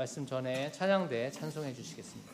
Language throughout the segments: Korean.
말씀 전에 찬양대 찬송해 주시겠습니다.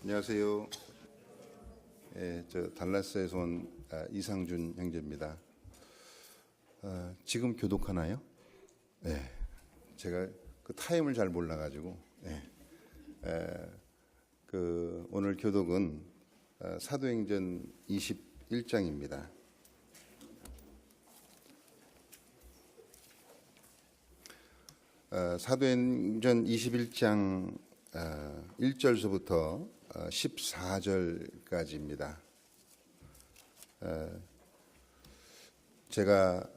안녕하세요. 저 달라스에서 온 이상준 형제입니다. 지금 교독하나요? 네. 제가 그 타임을 잘 몰라가지고. 네. 오늘 교독은 사도행전 21장입니다. 사도행전 21장 1절서부터 14절까지입니다. 제가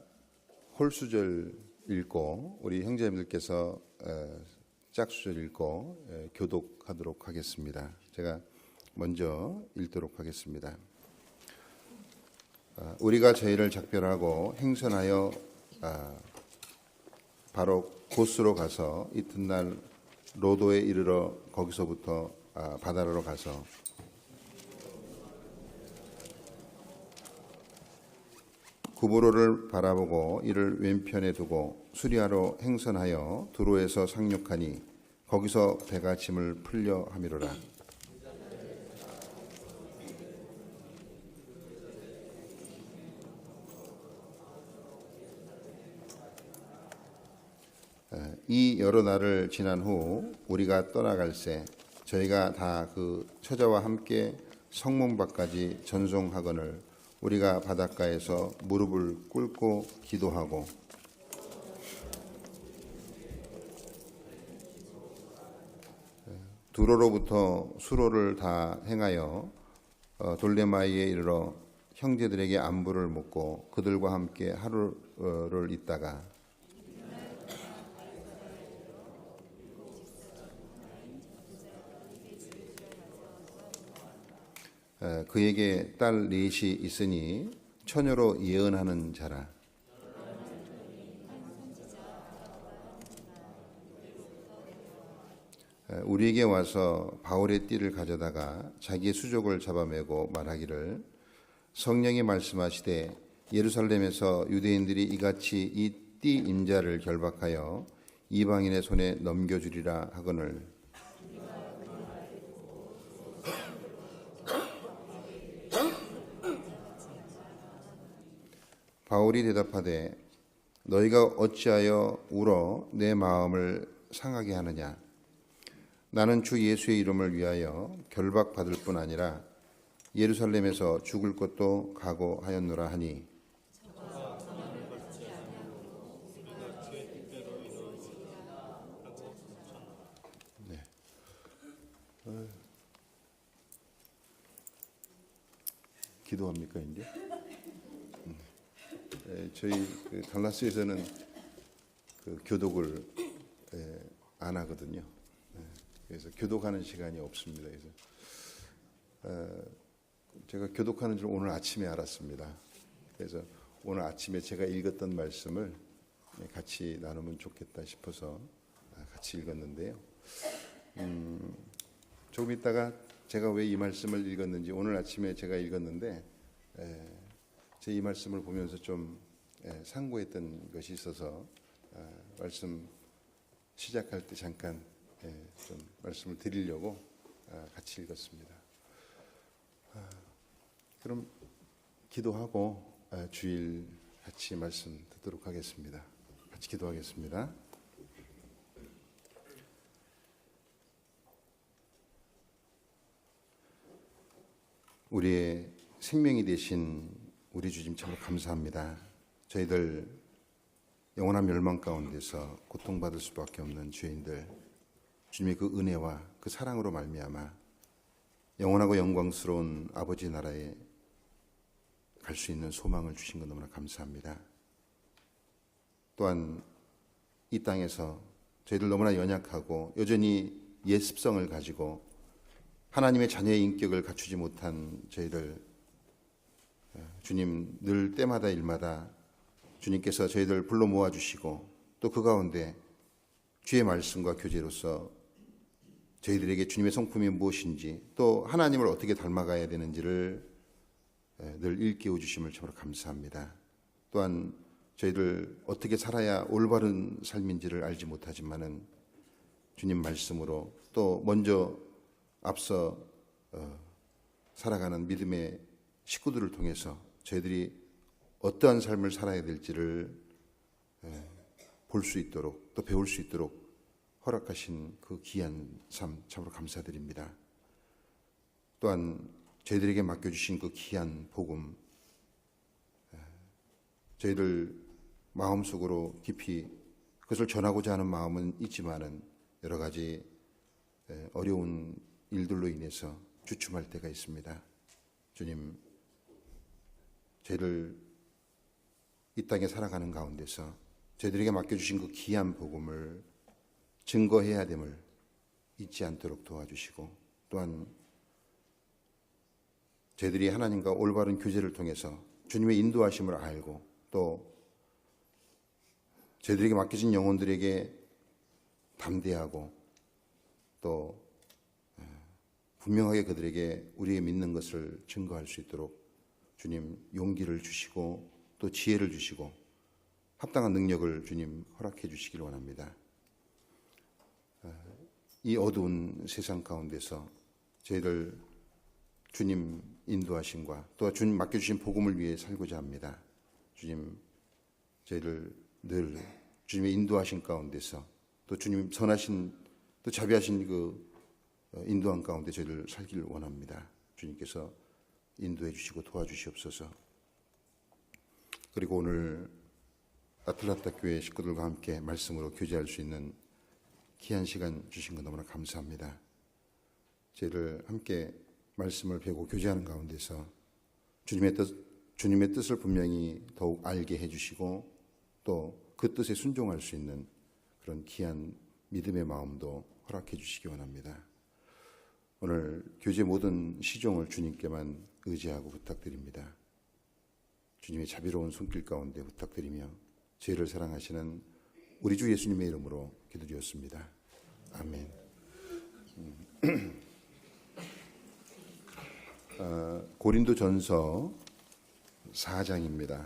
홀수절 읽고 우리 형제님들께서 짝수절 읽고 교독하도록 하겠습니다. 제가 먼저 읽도록 하겠습니다. 우리가 저희를 작별하고 행선하여 바로 고스로 가서 이튿날 로도에 이르러 거기서부터 바다로 가서 구브로를 바라보고 이를 왼편에 두고 수리아로 행선하여 두로에서 상륙하니 거기서 배가 짐을 풀려 함이로라. 이 여러 날을 지난 후 우리가 떠나갈새 저희가 다 그 처자와 함께 성문밖까지 전송하거늘 우리가 바닷가에서 무릎을 꿇고 기도하고 두로로부터 수로를 다 행하여 돌레마이에 이르러 형제들에게 안부를 묻고 그들과 함께 하루를 있다가 그에게 딸 넷이 있으니 처녀로 예언하는 자라. 우리에게 와서 바울의 띠를 가져다가 자기의 수족을 잡아매고 말하기를 성령이 말씀하시되 예루살렘에서 유대인들이 이같이 이 띠 임자를 결박하여 이방인의 손에 넘겨주리라 하거늘. 바울이 대답하되 너희가 어찌하여 울어 내 마음을 상하게 하느냐. 나는 주 예수의 이름을 위하여 결박받을 뿐 아니라 예루살렘에서 죽을 것도 각오하였노라 하니. 네. 기도합니까 이제? 저희 달라스에서는 교독을 안 하거든요. 그래서 교독하는 시간이 없습니다. 그래서 제가 교독하는 줄 오늘 아침에 알았습니다. 그래서 오늘 아침에 제가 읽었던 말씀을 같이 나누면 좋겠다 싶어서 같이 읽었는데요. 조금 있다가 제가 왜 이 말씀을 읽었는지 오늘 아침에 제가 읽었는데 제 이 말씀을 보면서 좀 상고했던 것이 있어서 말씀 시작할 때 잠깐 좀 말씀을 드리려고 같이 읽었습니다. 그럼 기도하고 주일 같이 말씀 듣도록 하겠습니다. 같이 기도하겠습니다. 우리의 생명이 되신 우리 주님 참 감사합니다. 저희들 영원한 멸망 가운데서 고통받을 수밖에 없는 죄인들, 주님의 그 은혜와 그 사랑으로 말미암아 영원하고 영광스러운 아버지 나라에 갈 수 있는 소망을 주신 것 너무나 감사합니다. 또한 이 땅에서 저희들 너무나 연약하고 여전히 옛 습성을 가지고 하나님의 자녀의 인격을 갖추지 못한 저희들, 주님 늘 때마다 일마다 주님께서 저희들 불러 모아주시고 또 그 가운데 주의 말씀과 교제로서 저희들에게 주님의 성품이 무엇인지 또 하나님을 어떻게 닮아가야 되는지를 늘 일깨워 주심을 참으로 감사합니다. 또한 저희들 어떻게 살아야 올바른 삶인지를 알지 못하지만은 주님 말씀으로 또 먼저 앞서 살아가는 믿음의 식구들을 통해서 저희들이 어떠한 삶을 살아야 될지를 볼 수 있도록 또 배울 수 있도록 허락하신 그 귀한 삶 참으로 감사드립니다. 또한 저희들에게 맡겨주신 그 귀한 복음, 저희들 마음속으로 깊이 그것을 전하고자 하는 마음은 있지만은 여러 가지 어려운 일들로 인해서 주춤할 때가 있습니다. 주님, 저희를 이 땅에 살아가는 가운데서 저희들에게 맡겨주신 그 귀한 복음을 증거해야 됨을 잊지 않도록 도와주시고 또한 저희들이 하나님과 올바른 교제를 통해서 주님의 인도하심을 알고 또 저희들에게 맡겨진 영혼들에게 담대하고 또 분명하게 그들에게 우리의 믿는 것을 증거할 수 있도록 주님 용기를 주시고 또 지혜를 주시고 합당한 능력을 주님 허락해 주시길 원합니다. 이 어두운 세상 가운데서 저희들 주님 인도하심과 또 주님 맡겨주신 복음을 위해 살고자 합니다. 주님, 저희들 늘 주님의 인도하신 가운데서 또 주님 선하신 또 자비하신 그 인도한 가운데 저희들 살기를 원합니다. 주님께서 인도해 주시고 도와주시옵소서. 그리고 오늘 아틀란타 교회 식구들과 함께 말씀으로 교제할 수 있는 귀한 시간 주신 것 너무나 감사합니다. 저희를 함께 말씀을 배우고 교제하는 가운데서 주님의 뜻을 분명히 더욱 알게 해주시고 또 그 뜻에 순종할 수 있는 그런 귀한 믿음의 마음도 허락해 주시기 원합니다. 오늘 교제 모든 시종을 주님께만 의지하고 부탁드립니다. 주님의 자비로운 손길 가운데 부탁드리며 죄를 사랑하시는 우리 주 예수님의 이름으로 기도드렸습니다. 아멘. 고린도전서 4장입니다.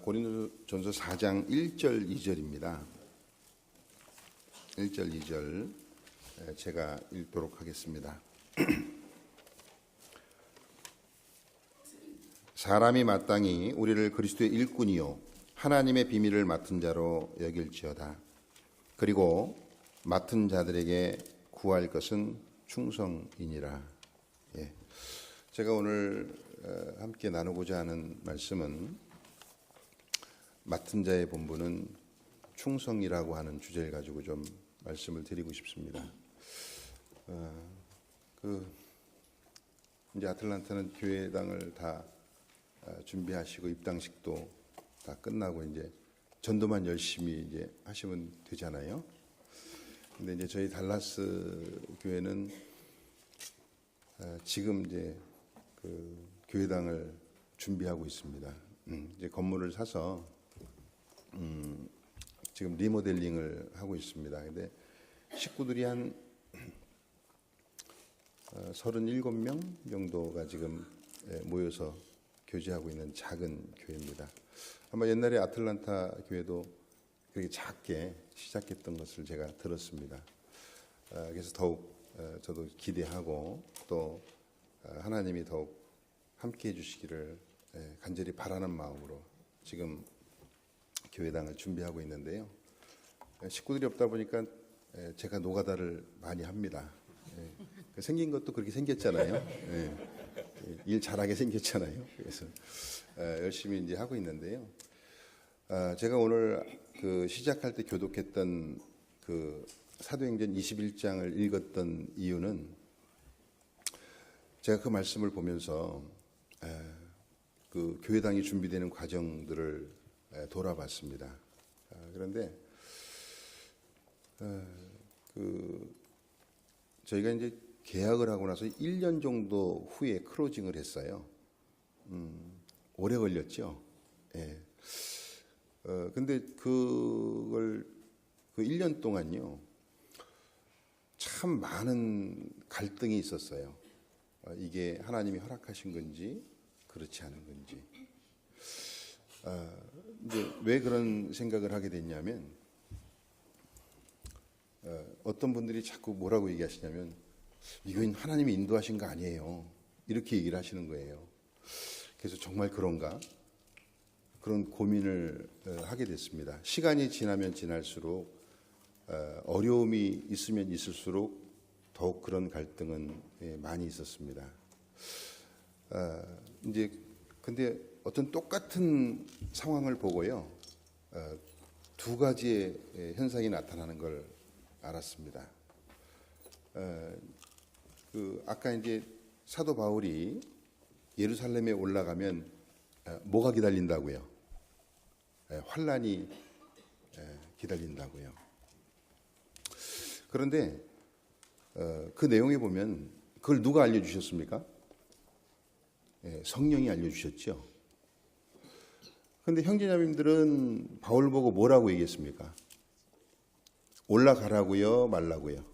고린도전서 4장 1절 2절입니다. 1절 2절 제가 읽도록 하겠습니다. 사람이 마땅히 우리를 그리스도의 일꾼이요 하나님의 비밀을 맡은 자로 여길지어다. 그리고 맡은 자들에게 구할 것은 충성이니라. 예. 제가 오늘 함께 나누고자 하는 말씀은 맡은 자의 본분은 충성이라고 하는 주제를 가지고 좀 말씀을 드리고 싶습니다. 이제 아틀란타는 교회당을 다 준비하시고 입당식도 다 끝나고 이제 전도만 열심히 이제 하시면 되잖아요. 근데 이제 저희 달라스 교회는 지금 이제 그 교회당을 준비하고 있습니다. 이제 건물을 사서 지금 리모델링을 하고 있습니다. 근데 식구들이 한 37명 정도가 지금 모여서 교제하고 있는 작은 교회입니다. 아마 옛날에 아틀란타 교회도 그렇게 작게 시작했던 것을 제가 들었습니다. 그래서 더욱 저도 기대하고 또 하나님이 더욱 함께 해주시기를 간절히 바라는 마음으로 지금 교회당을 준비하고 있는데요. 식구들이 없다 보니까 제가 노가다를 많이 합니다. 생긴 것도 그렇게 생겼잖아요. 일 잘하게 생겼잖아요. 그래서 열심히 이제 하고 있는데요. 제가 오늘 그 시작할 때 교독했던 그 사도행전 21장을 읽었던 이유는 제가 그 말씀을 보면서 그 교회당이 준비되는 과정들을 돌아봤습니다. 그런데 그 저희가 이제 계약을 하고 나서 1년 정도 후에 클로징을 했어요. 오래 걸렸죠. 예. 근데 그걸 그 1년 동안요. 참 많은 갈등이 있었어요. 이게 하나님이 허락하신 건지 그렇지 않은 건지. 이제 왜 그런 생각을 하게 됐냐면 어떤 분들이 자꾸 뭐라고 얘기하시냐면 이건 하나님이 인도하신 거 아니에요. 이렇게 얘기를 하시는 거예요. 그래서 정말 그런가? 그런 고민을 하게 됐습니다. 시간이 지나면 지날수록 어려움이 있으면 있을수록 더욱 그런 갈등은 많이 있었습니다. 이제 근데 어떤 똑같은 상황을 보고요, 두 가지의 현상이 나타나는 걸 알았습니다. 그 아까 이제 사도 바울이 예루살렘에 올라가면 뭐가 기다린다고요? 환란이 기다린다고요. 그런데 그 내용에 보면 그걸 누가 알려주셨습니까? 성령이 알려주셨죠. 그런데 형제자매님들은 바울 보고 뭐라고 얘기했습니까? 올라가라고요, 말라고요?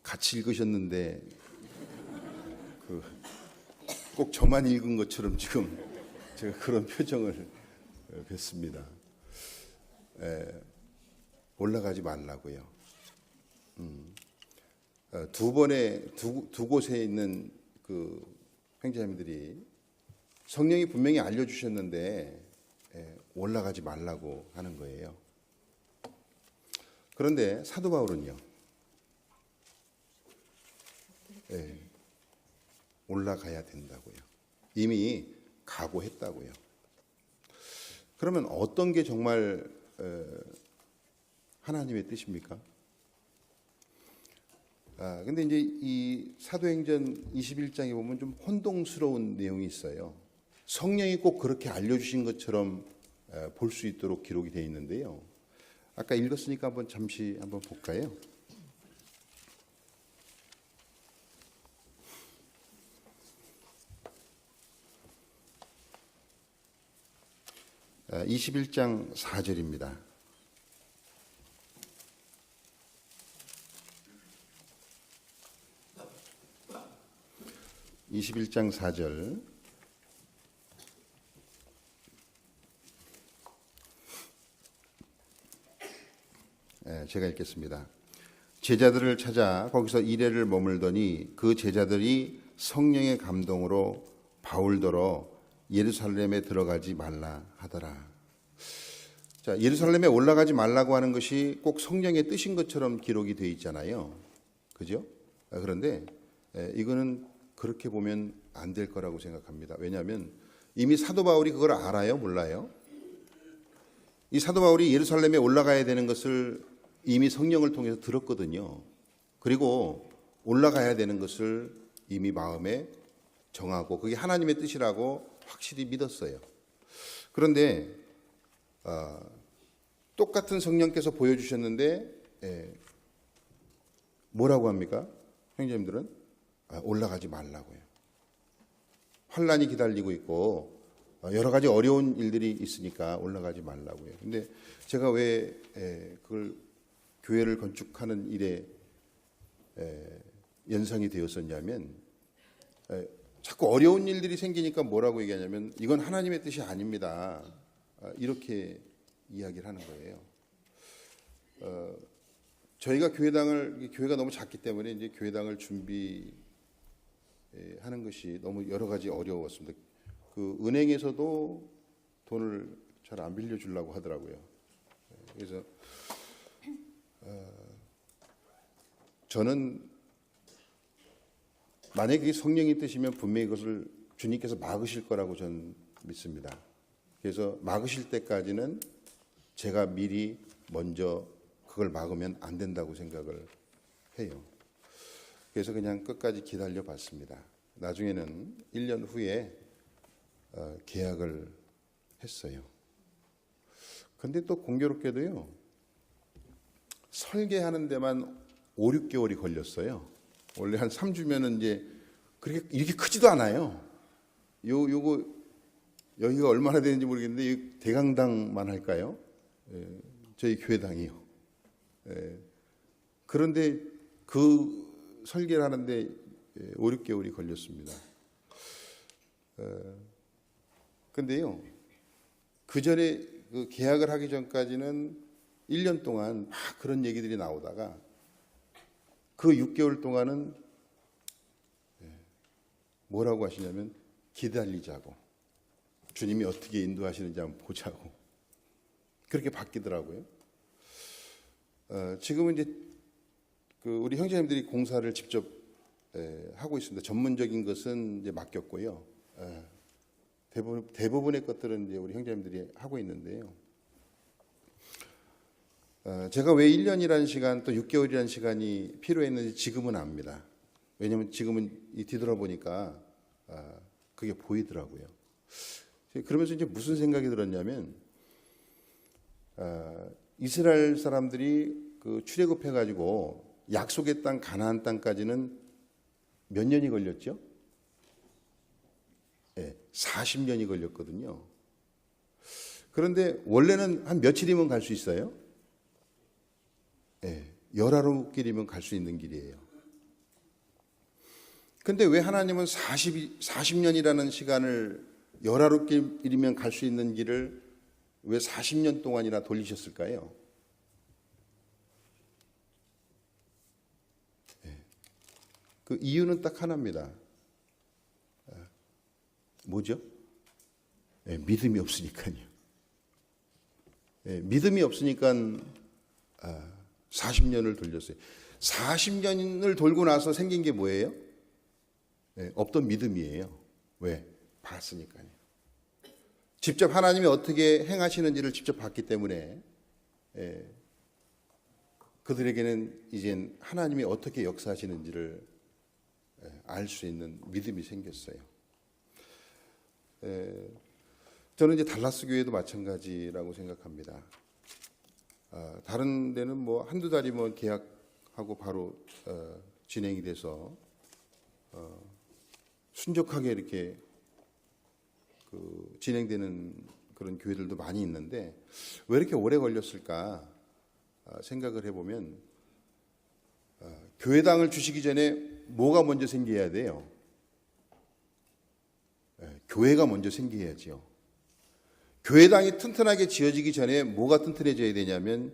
같이 읽으셨는데 꼭 저만 읽은 것처럼 지금 제가 그런 표정을 뵀습니다. 올라가지 말라고요. 두 곳에 있는 그 형제자매들이 성령이 분명히 알려주셨는데 올라가지 말라고 하는 거예요. 그런데 사도 바울은요, 올라가야 된다고요. 이미 각오했다고요. 그러면 어떤 게 정말 하나님의 뜻입니까? 근데 이제 이 사도행전 21장에 보면 좀 혼동스러운 내용이 있어요. 성령이 꼭 그렇게 알려주신 것처럼 볼 수 있도록 기록이 되어 있는데요. 아까 읽었으니까 잠시 한번 볼까요? 21장 4절입니다. 21장 4절 제가 읽겠습니다. 제자들을 찾아 거기서 이레를 머물더니 그 제자들이 성령의 감동으로 바울더러 예루살렘에 들어가지 말라 하더라. 자, 예루살렘에 올라가지 말라고 하는 것이 꼭 성령의 뜻인 것처럼 기록이 되어 있잖아요. 그죠? 그런데 이거는 그렇게 보면 안 될 거라고 생각합니다. 왜냐하면 이미 사도 바울이 그걸 알아요? 몰라요? 이 사도 바울이 예루살렘에 올라가야 되는 것을 이미 성령을 통해서 들었거든요. 그리고 올라가야 되는 것을 이미 마음에 정하고 그게 하나님의 뜻이라고 확실히 믿었어요. 그런데 똑같은 성령께서 보여주셨는데 뭐라고 합니까? 형제님들은 올라가지 말라고요. 환란이 기다리고 있고 여러 가지 어려운 일들이 있으니까 올라가지 말라고요. 근데 제가 왜 그걸 교회를 건축하는 일에 연상이 되었었냐면 자꾸 어려운 일들이 생기니까 뭐라고 얘기하냐면 이건 하나님의 뜻이 아닙니다. 이렇게 이야기를 하는 거예요. 저희가 교회가 너무 작기 때문에 이제 교회당을 준비하는 것이 너무 여러 가지 어려웠습니다. 그 은행에서도 돈을 잘 안 빌려주려고 하더라고요. 그래서 저는 만약에 성령이 뜻이면 분명히 그것을 주님께서 막으실 거라고 저는 믿습니다. 그래서 막으실 때까지는 제가 미리 먼저 그걸 막으면 안 된다고 생각을 해요. 그래서 그냥 끝까지 기다려 봤습니다. 나중에는 1년 후에 계약을 했어요. 근데 또 공교롭게도요, 설계하는 데만 5, 6개월이 걸렸어요. 원래 한 3주면은 이제 그렇게 이렇게 크지도 않아요. 요거 여기가 얼마나 되는지 모르겠는데 대강당만 할까요? 저희 교회당이요. 그런데 그 설계를 하는데 5, 6개월이 걸렸습니다. 근데요, 그 전에 그 계약을 하기 전까지는 1년 동안 막 그런 얘기들이 나오다가 그 6개월 동안은 뭐라고 하시냐면 기다리자고, 주님이 어떻게 인도하시는지 한번 보자고, 그렇게 바뀌더라고요. 지금은 이제 우리 형제님들이 공사를 직접 하고 있습니다. 전문적인 것은 이제 맡겼고요. 대부분의 것들은 이제 우리 형제님들이 하고 있는데요. 제가 왜 1년이라는 시간 또 6개월이라는 시간이 필요했는지 지금은 압니다. 왜냐하면 지금은 뒤돌아보니까 그게 보이더라고요. 그러면서 이제 무슨 생각이 들었냐면 이스라엘 사람들이 그 출애굽해가지고 약속의 땅 가나안 땅까지는 몇 년이 걸렸죠? 40년이 걸렸거든요. 그런데 원래는 한 며칠이면 갈 수 있어요? 열하루길이면 갈 수 있는 길이에요. 근데 왜 하나님은 40년이라는 시간을 열하루길이면 갈 수 있는 길을 왜 40년 동안이나 돌리셨을까요? 그 이유는 딱 하나입니다. 뭐죠? 믿음이 없으니까요. 믿음이 없으니까 40년을 돌렸어요. 40년을 돌고 나서 생긴 게 뭐예요? 없던 믿음이에요. 왜? 봤으니까요. 직접 하나님이 어떻게 행하시는지를 직접 봤기 때문에 그들에게는 이젠 하나님이 어떻게 역사하시는지를 알 수 있는 믿음이 생겼어요. 저는 이제 달라스 교회도 마찬가지라고 생각합니다. 다른 데는 뭐 한두 달이면 계약하고 바로 진행이 돼서 순적하게 이렇게 진행되는 그런 교회들도 많이 있는데 왜 이렇게 오래 걸렸을까 생각을 해보면 교회당을 주시기 전에 뭐가 먼저 생겨야 돼요? 교회가 먼저 생겨야지요. 교회당이 튼튼하게 지어지기 전에 뭐가 튼튼해져야 되냐면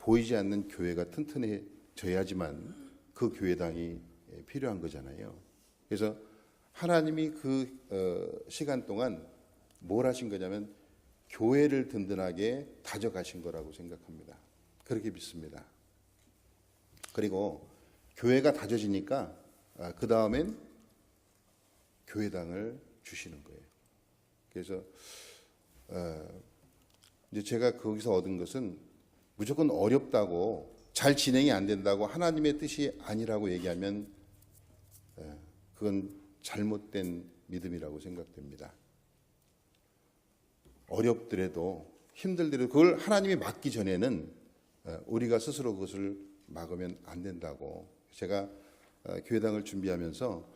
보이지 않는 교회가 튼튼해져야지만 그 교회당이 필요한 거잖아요. 그래서 하나님이 그 시간 동안 뭘 하신 거냐면 교회를 든든하게 다져가신 거라고 생각합니다. 그렇게 믿습니다. 그리고 교회가 다져지니까 그 다음엔 교회당을 주시는 거예요. 그래서 이제 제가 거기서 얻은 것은 무조건 어렵다고 잘 진행이 안 된다고 하나님의 뜻이 아니라고 얘기하면 그건 잘못된 믿음이라고 생각됩니다. 어렵더라도 힘들더라도 그걸 하나님이 막기 전에는 우리가 스스로 그것을 막으면 안 된다고 제가 교회당을 준비하면서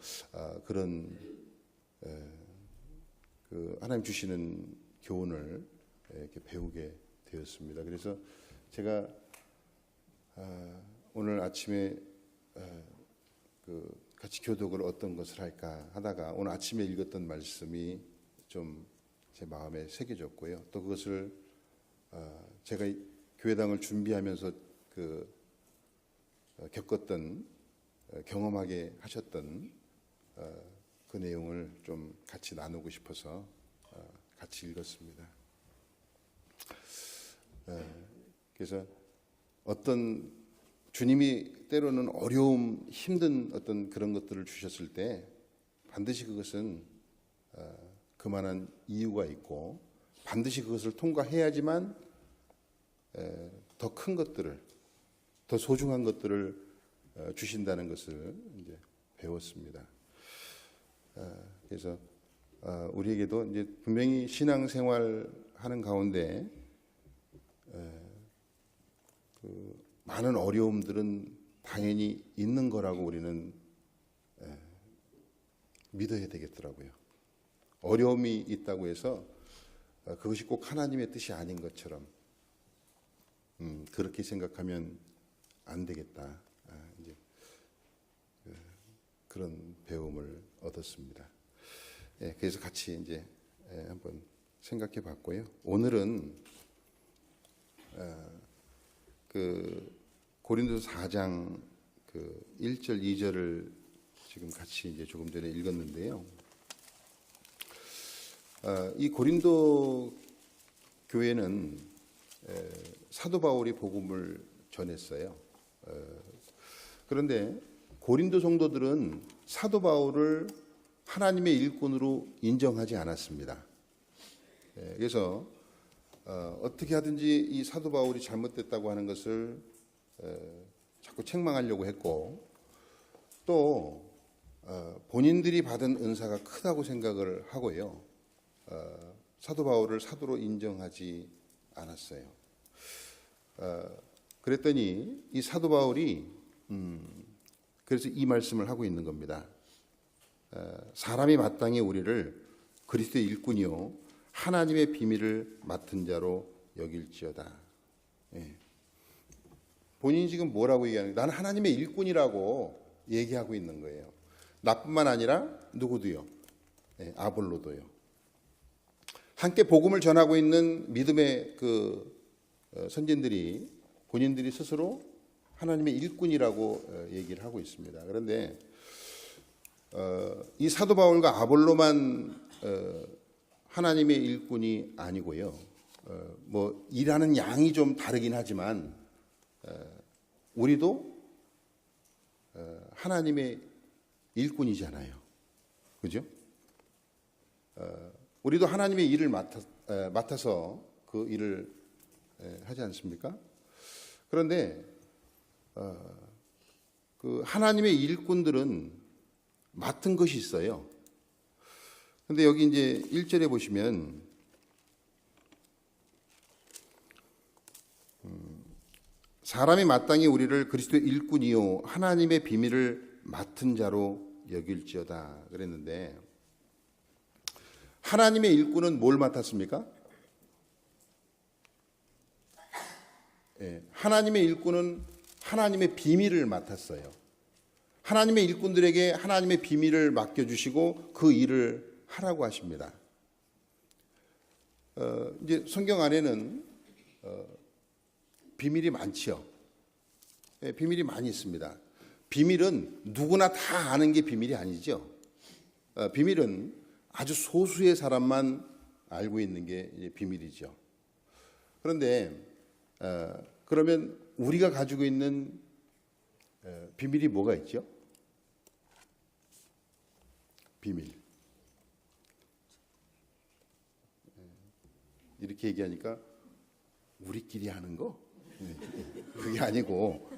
그런 그 하나님 주시는 교훈을 이렇게 배우게 되었습니다. 그래서 제가 오늘 아침에 그 같이 교독을 어떤 것을 할까 하다가 오늘 아침에 읽었던 말씀이 좀 제 마음에 새겨졌고요. 또 그것을 제가 교회당을 준비하면서 그 겪었던 경험하게 하셨던 그 내용을 좀 같이 나누고 싶어서 같이 읽었습니다. 그래서 어떤 주님이 때로는 어려움, 힘든 어떤 그런 것들을 주셨을 때 반드시 그것은 그만한 이유가 있고 반드시 그것을 통과해야지만 더 큰 것들을, 더 소중한 것들을 주신다는 것을 이제 배웠습니다. 그래서 우리에게도 이제 분명히 신앙생활하는 가운데 그 많은 어려움들은 당연히 있는 거라고 우리는 믿어야 되겠더라고요. 어려움이 있다고 해서 그것이 꼭 하나님의 뜻이 아닌 것처럼 그렇게 생각하면 안 되겠다. 이제 그런 배움을 얻었습니다. 그래서 같이 이제 한번 생각해 봤고요. 오늘은 그 고린도서 4장 그 1절 2절을 지금 같이 이제 조금 전에 읽었는데요. 이 고린도 교회는 사도 바울이 복음을 전했어요. 그런데 고린도 성도들은 사도 바울을 하나님의 일꾼으로 인정하지 않았습니다. 그래서 어떻게 하든지 이 사도 바울이 잘못됐다고 하는 것을 자꾸 책망하려고 했고 또 본인들이 받은 은사가 크다고 생각을 하고요. 사도 바울을 사도로 인정하지 않았어요. 그랬더니 이 사도 바울이 그래서 이 말씀을 하고 있는 겁니다. 사람이 마땅히 우리를 그리스도의 일꾼이요 하나님의 비밀을 맡은 자로 여길지어다. 본인이 지금 뭐라고 얘기하는 거예요? 나는 하나님의 일꾼이라고 얘기하고 있는 거예요. 나뿐만 아니라 누구도요? 아볼로도요. 함께 복음을 전하고 있는 믿음의 그 선진들이 본인들이 스스로 하나님의 일꾼이라고 얘기를 하고 있습니다. 그런데 이 사도 바울과 아볼로만 하나님의 일꾼이 아니고요. 뭐 일하는 양이 좀 다르긴 하지만 우리도 하나님의 일꾼이잖아요. 그죠? 우리도 하나님의 일을 맡아서 그 일을 하지 않습니까? 그런데 그 하나님의 일꾼들은 맡은 것이 있어요. 그런데 여기 이제 1절에 보시면 사람이 마땅히 우리를 그리스도의 일꾼이요 하나님의 비밀을 맡은 자로 여길지어다 그랬는데 하나님의 일꾼은 뭘 맡았습니까? 하나님의 일꾼은 하나님의 비밀을 맡았어요. 하나님의 일꾼들에게 하나님의 비밀을 맡겨주시고 그 일을 하라고 하십니다. 이제 성경 안에는 비밀이 많지요. 예, 비밀이 많이 있습니다. 비밀은 누구나 다 아는 게 비밀이 아니죠. 비밀은 아주 소수의 사람만 알고 있는 게 이제 비밀이죠. 그런데 그러면 우리가 가지고 있는 비밀이 뭐가 있죠? 비밀. 이렇게 얘기하니까 우리끼리 하는 거? 그게 아니고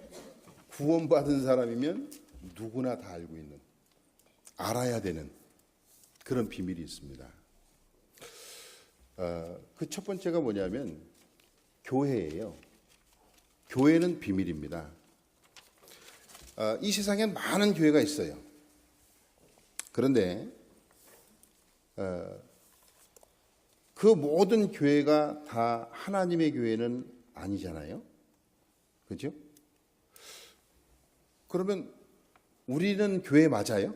구원받은 사람이면 누구나 다 알고 있는, 알아야 되는 그런 비밀이 있습니다. 그 첫 번째가 뭐냐면 교회예요. 교회는 비밀입니다. 이 세상엔 많은 교회가 있어요. 그런데 그 모든 교회가 다 하나님의 교회는 아니잖아요. 그렇죠? 그러면 우리는 교회 맞아요?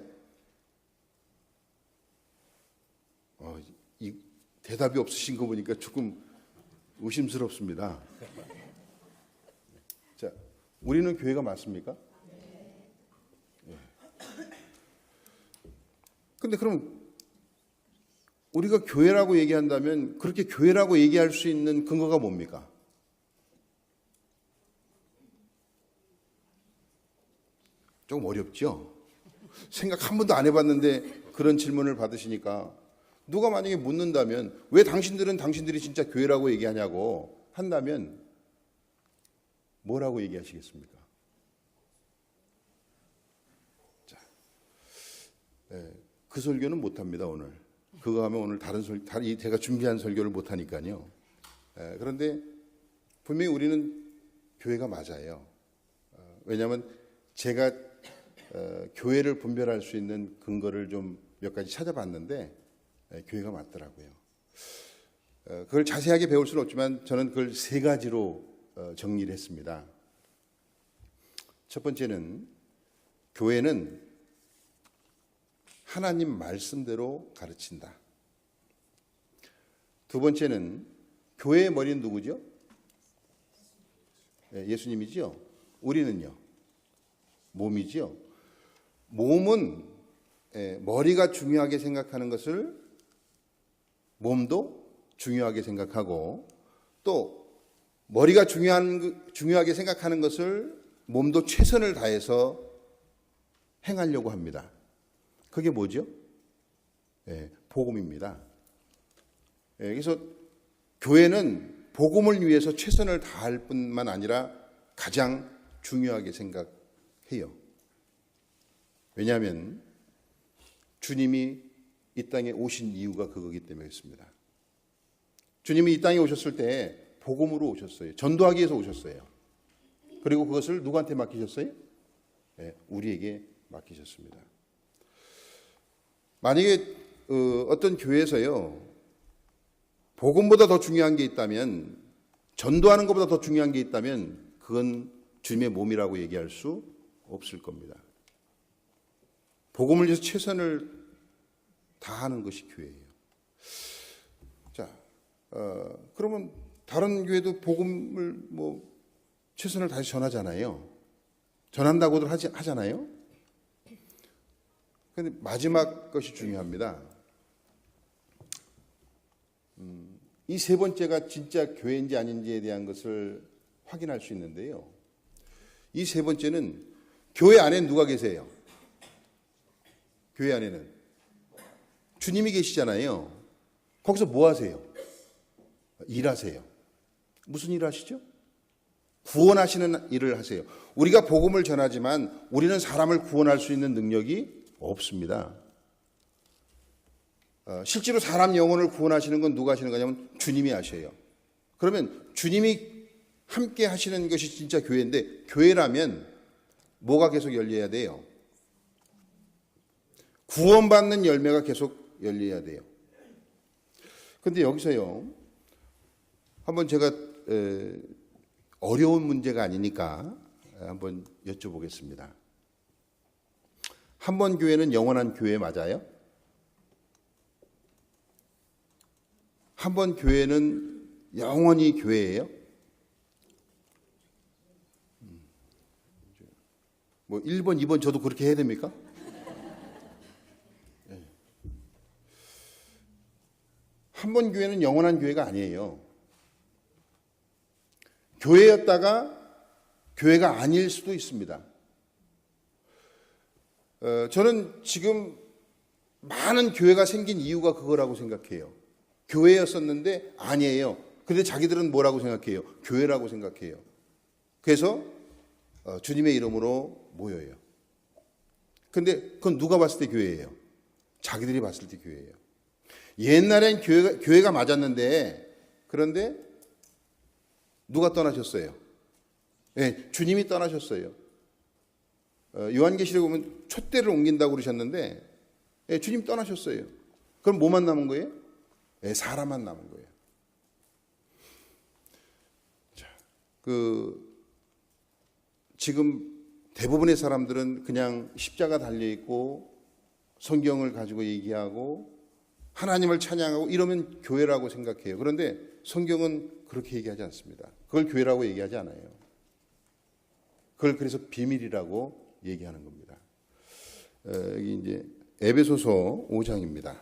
이 대답이 없으신 거 보니까 조금 의심스럽습니다. 자, 우리는 교회가 맞습니까? 근데 그럼 우리가 교회라고 얘기한다면 그렇게 교회라고 얘기할 수 있는 근거가 뭡니까? 조금 어렵죠? 생각 한 번도 안 해봤는데 그런 질문을 받으시니까 누가 만약에 묻는다면 왜 당신들은 당신들이 진짜 교회라고 얘기하냐고 한다면 뭐라고 얘기하시겠습니까? 자, 그 설교는 못합니다 오늘. 그거 하면 오늘 다른 제가 준비한 설교를 못하니까요. 그런데 분명히 우리는 교회가 맞아요. 왜냐하면 제가 교회를 분별할 수 있는 근거를 좀 몇 가지 찾아봤는데 교회가 맞더라고요. 그걸 자세하게 배울 수는 없지만 저는 그걸 세 가지로 정리를 했습니다. 첫 번째는 교회는 하나님 말씀대로 가르친다. 두 번째는 교회의 머리는 누구죠? 예수님이죠. 우리는요? 몸이죠. 몸은 머리가 중요하게 생각하는 것을 몸도 중요하게 생각하고 또 머리가 중요하게 생각하는 것을 몸도 최선을 다해서 행하려고 합니다. 그게 뭐죠? 복음입니다. 그래서 교회는 복음을 위해서 최선을 다할 뿐만 아니라 가장 중요하게 생각해요. 왜냐하면 주님이 이 땅에 오신 이유가 그거기 때문에 그렇습니다. 주님이 이 땅에 오셨을 때 복음으로 오셨어요. 전도하기 위해서 오셨어요. 그리고 그것을 누구한테 맡기셨어요? 우리에게 맡기셨습니다. 만약에 어떤 교회에서요 복음보다 더 중요한 게 있다면, 전도하는 것보다 더 중요한 게 있다면 그건 주님의 몸이라고 얘기할 수 없을 겁니다. 복음을 위해서 최선을 다하는 것이 교회예요. 자, 그러면 다른 교회도 복음을 최선을 다해서 전하잖아요. 전한다고들 하잖아요. 그런데 마지막 것이 중요합니다. 이 세 번째가 진짜 교회인지 아닌지에 대한 것을 확인할 수 있는데요. 이 세 번째는 교회 안에 누가 계세요? 교회 안에는 주님이 계시잖아요. 거기서 뭐 하세요? 일하세요. 무슨 일을 하시죠? 구원하시는 일을 하세요. 우리가 복음을 전하지만 우리는 사람을 구원할 수 있는 능력이 없습니다. 실제로 사람 영혼을 구원하시는 건 누가 하시는 거냐면 주님이 하셔요. 그러면 주님이 함께 하시는 것이 진짜 교회인데, 교회라면 뭐가 계속 열려야 돼요? 구원받는 열매가 계속 열려야 돼요. 그런데 여기서요, 한번 제가 어려운 문제가 아니니까 한번 여쭤보겠습니다. 한 번 교회는 영원한 교회 맞아요? 한 번 교회는 영원히 교회예요? 뭐 1번, 2번 저도 그렇게 해야 됩니까? 예. 한 번 교회는 영원한 교회가 아니에요. 교회였다가 교회가 아닐 수도 있습니다. 저는 지금 많은 교회가 생긴 이유가 그거라고 생각해요. 교회였었는데 아니에요. 근데 자기들은 뭐라고 생각해요? 교회라고 생각해요. 그래서 주님의 이름으로 모여요. 근데 그건 누가 봤을 때 교회예요? 자기들이 봤을 때 교회예요. 옛날엔 교회가 맞았는데, 그런데 누가 떠나셨어요? 네, 주님이 떠나셨어요. 요한계시록에 보면 촛대를 옮긴다고 그러셨는데, 네, 주님 떠나셨어요. 그럼 뭐만 남은 거예요? 네, 사람만 남은 거예요. 자, 지금 대부분의 사람들은 그냥 십자가 달려있고 성경을 가지고 얘기하고 하나님을 찬양하고 이러면 교회라고 생각해요. 그런데 성경은 그렇게 얘기하지 않습니다. 그걸 교회라고 얘기하지 않아요. 그걸 그래서 비밀이라고 얘기하는 겁니다. 여기 이제 에베소서 5장입니다.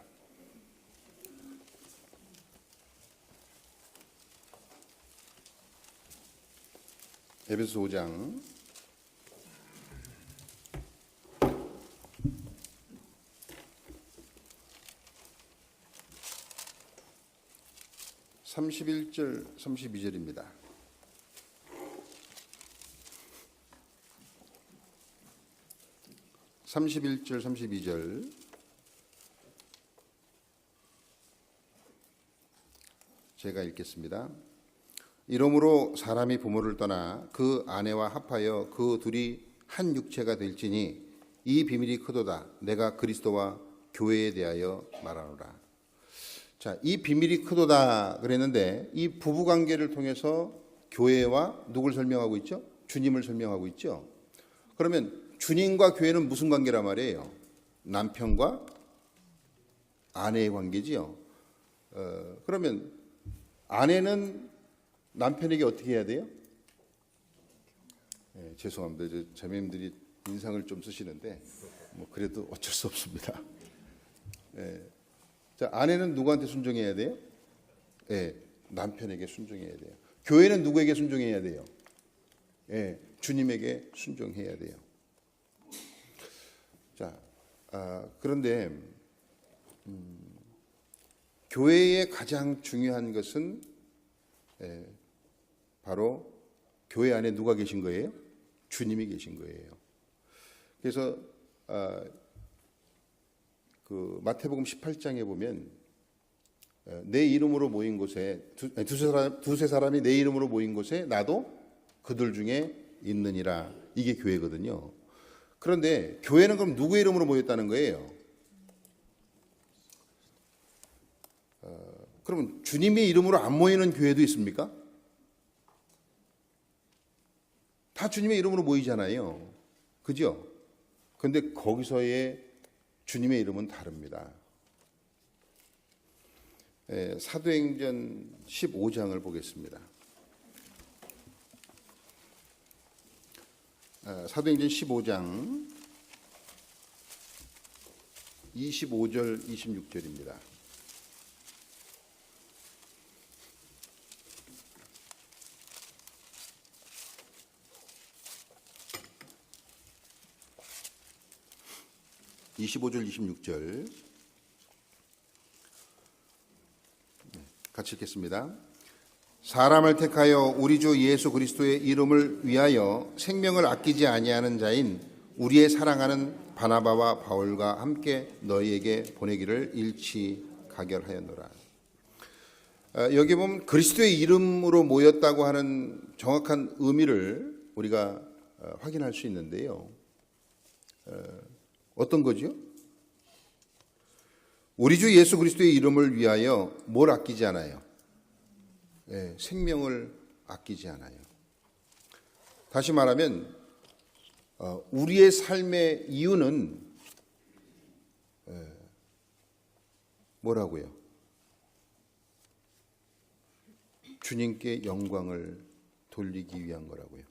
에베소서 5장 31절 32절입니다. (31절) 32절 제가 읽겠습니다. 이러므로 사람이 부모를 떠나 그 아내와 합하여 그 둘이 한 육체가 될지니 이 비밀이 크도다. 내가 그리스도와 교회에 대하여 말하노라. 자, 이 비밀이 크도다 그랬는데 이 부부 관계를 통해서 교회와 누굴 설명하고 있죠? 주님을 설명하고 있죠. 그러면 주님과 교회는 무슨 관계란 말이에요? 남편과 아내의 관계지요. 그러면 아내는 남편에게 어떻게 해야 돼요? 죄송합니다. 자매님들이 인상을 좀 쓰시는데 뭐 그래도 어쩔 수 없습니다. 자, 아내는 누구한테 순종해야 돼요? 남편에게 순종해야 돼요. 교회는 누구에게 순종해야 돼요? 주님에게 순종해야 돼요. 자, 그런데 교회의 가장 중요한 것은 바로 교회 안에 누가 계신 거예요? 주님이 계신 거예요. 그래서 그 마태복음 18장에 보면 내 이름으로 모인 곳에 두세 사람이 내 이름으로 모인 곳에 나도 그들 중에 있느니라. 이게 교회거든요. 그런데 교회는 그럼 누구의 이름으로 모였다는 거예요? 그러면 주님의 이름으로 안 모이는 교회도 있습니까? 다 주님의 이름으로 모이잖아요. 그죠? 그런데 거기서의 주님의 이름은 다릅니다. 사도행전 15장을 보겠습니다. 사도행전 15장 25절 26절입니다. (25절) (26절) 같이 읽겠습니다. 사람을 택하여 우리 주 예수 그리스도의 이름을 위하여 생명을 아끼지 아니하는 자인 우리의 사랑하는 바나바와 바울과 함께 너희에게 보내기를 일치 가결하였노라. 여기 보면 그리스도의 이름으로 모였다고 하는 정확한 의미를 우리가 확인할 수 있는데요. 어떤 거죠? 우리 주 예수 그리스도의 이름을 위하여 뭘 아끼지 않아요? 생명을 아끼지 않아요. 다시 말하면 우리의 삶의 이유는 뭐라고요? 주님께 영광을 돌리기 위한 거라고요.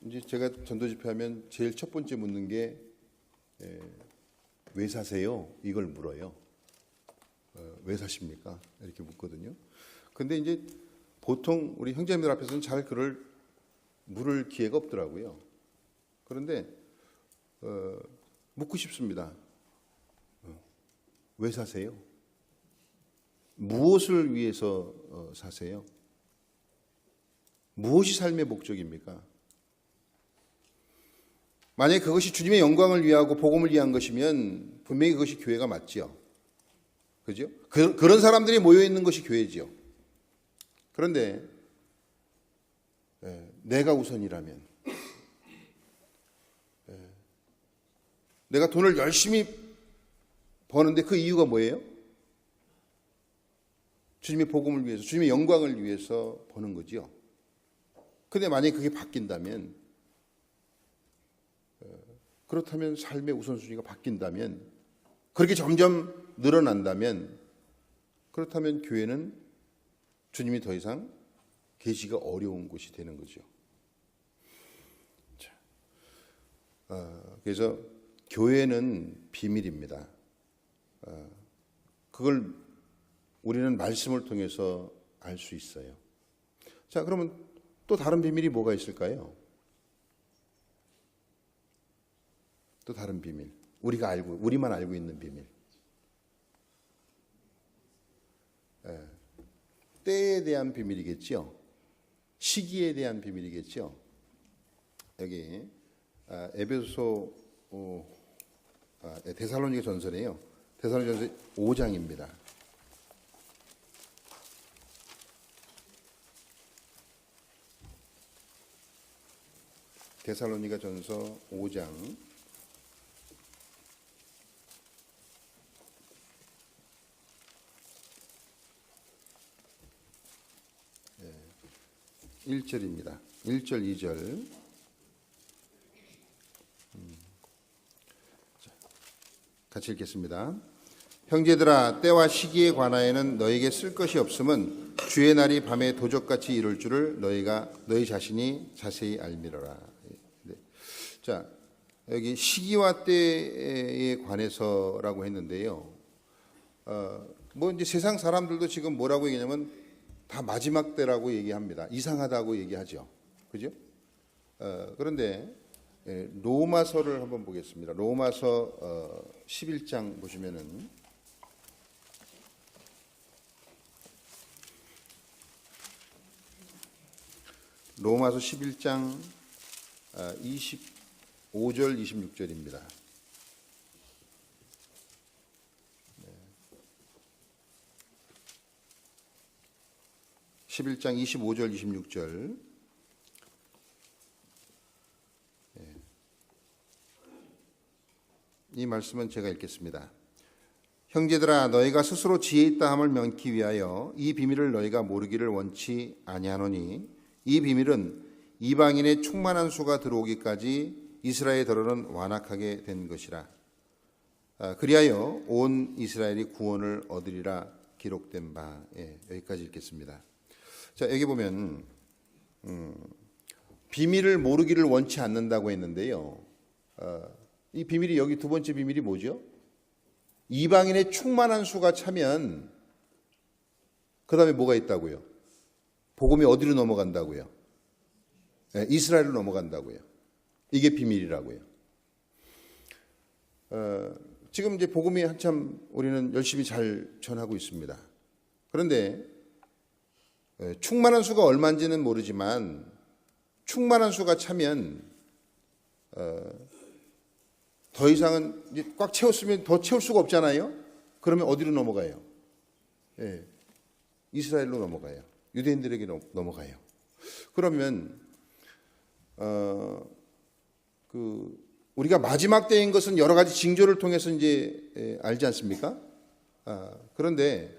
이제 제가 전도 집회하면 제일 첫 번째 묻는 게 왜 사세요? 이걸 물어요. 왜 사십니까? 이렇게 묻거든요. 근데 이제 보통 우리 형제님들 앞에서는 잘 그걸 물을 기회가 없더라고요. 그런데 묻고 싶습니다. 왜 사세요? 무엇을 위해서 사세요? 무엇이 삶의 목적입니까? 만약에 그것이 주님의 영광을 위하고 복음을 위한 것이면 분명히 그것이 교회가 맞지요. 그죠? 그런 사람들이 모여 있는 것이 교회지요. 그런데 내가 우선이라면, 내가 돈을 열심히 버는데 그 이유가 뭐예요? 주님의 복음을 위해서, 주님의 영광을 위해서 버는 거지요. 근데 만약에 그게 바뀐다면, 그렇다면 삶의 우선순위가 바뀐다면, 그렇게 점점 늘어난다면, 그렇다면 교회는 주님이 더 이상 계시기가 어려운 곳이 되는 거죠. 자, 그래서 교회는 비밀입니다. 그걸 우리는 말씀을 통해서 알 수 있어요. 자, 그러면 또 다른 비밀이 뭐가 있을까요? 또 다른 비밀. 우리만 알고 있는 비밀. 때에 대한 비밀이겠죠. 시기에 대한 비밀이겠죠. 여기 에베소 데살로니가 전서네요. 데살로니가 전서 5장입니다. 데살로니가 전서 5장 1절입니다. 1절, 2절. 같이 읽겠습니다. 형제들아, 때와 시기에 관하여는 너에게 쓸 것이 없음은 주의 날이 밤에 도적같이 이룰 줄을 너희 자신이 자세히 알미러라. 네. 자, 여기 시기와 때에 관해서라고 했는데요. 뭐 이제 세상 사람들도 지금 뭐라고 얘기하냐면 다 마지막 때라고 얘기합니다. 이상하다고 얘기하죠. 그죠? 그런데 로마서를 한번 보겠습니다. 로마서 11장 보시면은 로마서 11장 25절 26절입니다. 11장 25절 26절. 이 말씀은 제가 읽겠습니다. 형제들아, 너희가 스스로 지혜 있다 함을 명기 위하여 이 비밀을 너희가 모르기를 원치 아니하노니 이 비밀은 이방인의 충만한 수가 들어오기까지 이스라엘 더러는 완악하게 된 것이라. 그리하여 온 이스라엘이 구원을 얻으리라 기록된 바. 여기까지 읽겠습니다. 자, 여기 보면 비밀을 모르기를 원치 않는다고 했는데요. 이 비밀이, 여기 두 번째 비밀이 뭐죠? 이방인의 충만한 수가 차면 그 다음에 뭐가 있다고요? 복음이 어디로 넘어간다고요? 이스라엘로 넘어간다고요. 이게 비밀이라고요. 지금 이제 복음이 한참 우리는 열심히 잘 전하고 있습니다. 그런데 충만한 수가 얼마인지는 모르지만 충만한 수가 차면 더 이상은 이제 꽉 채웠으면 더 채울 수가 없잖아요. 그러면 어디로 넘어가요? 이스라엘로 넘어가요. 유대인들에게 넘어가요. 그러면 우리가 마지막 때인 것은 여러 가지 징조를 통해서 이제 알지 않습니까? 그런데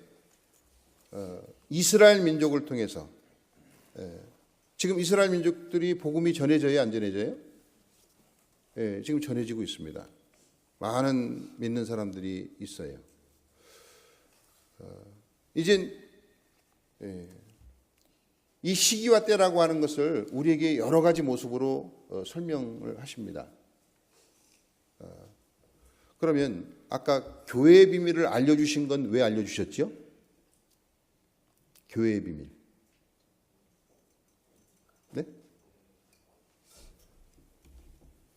이스라엘 민족을 통해서 지금 이스라엘 민족들이 복음이 전해져요, 안 전해져요? 지금 전해지고 있습니다. 많은 믿는 사람들이 있어요. 이젠 이 시기와 때라고 하는 것을 우리에게 여러 가지 모습으로 설명을 하십니다. 그러면 아까 교회의 비밀을 알려주신 건 왜 알려주셨죠? 교회의 비밀. 네?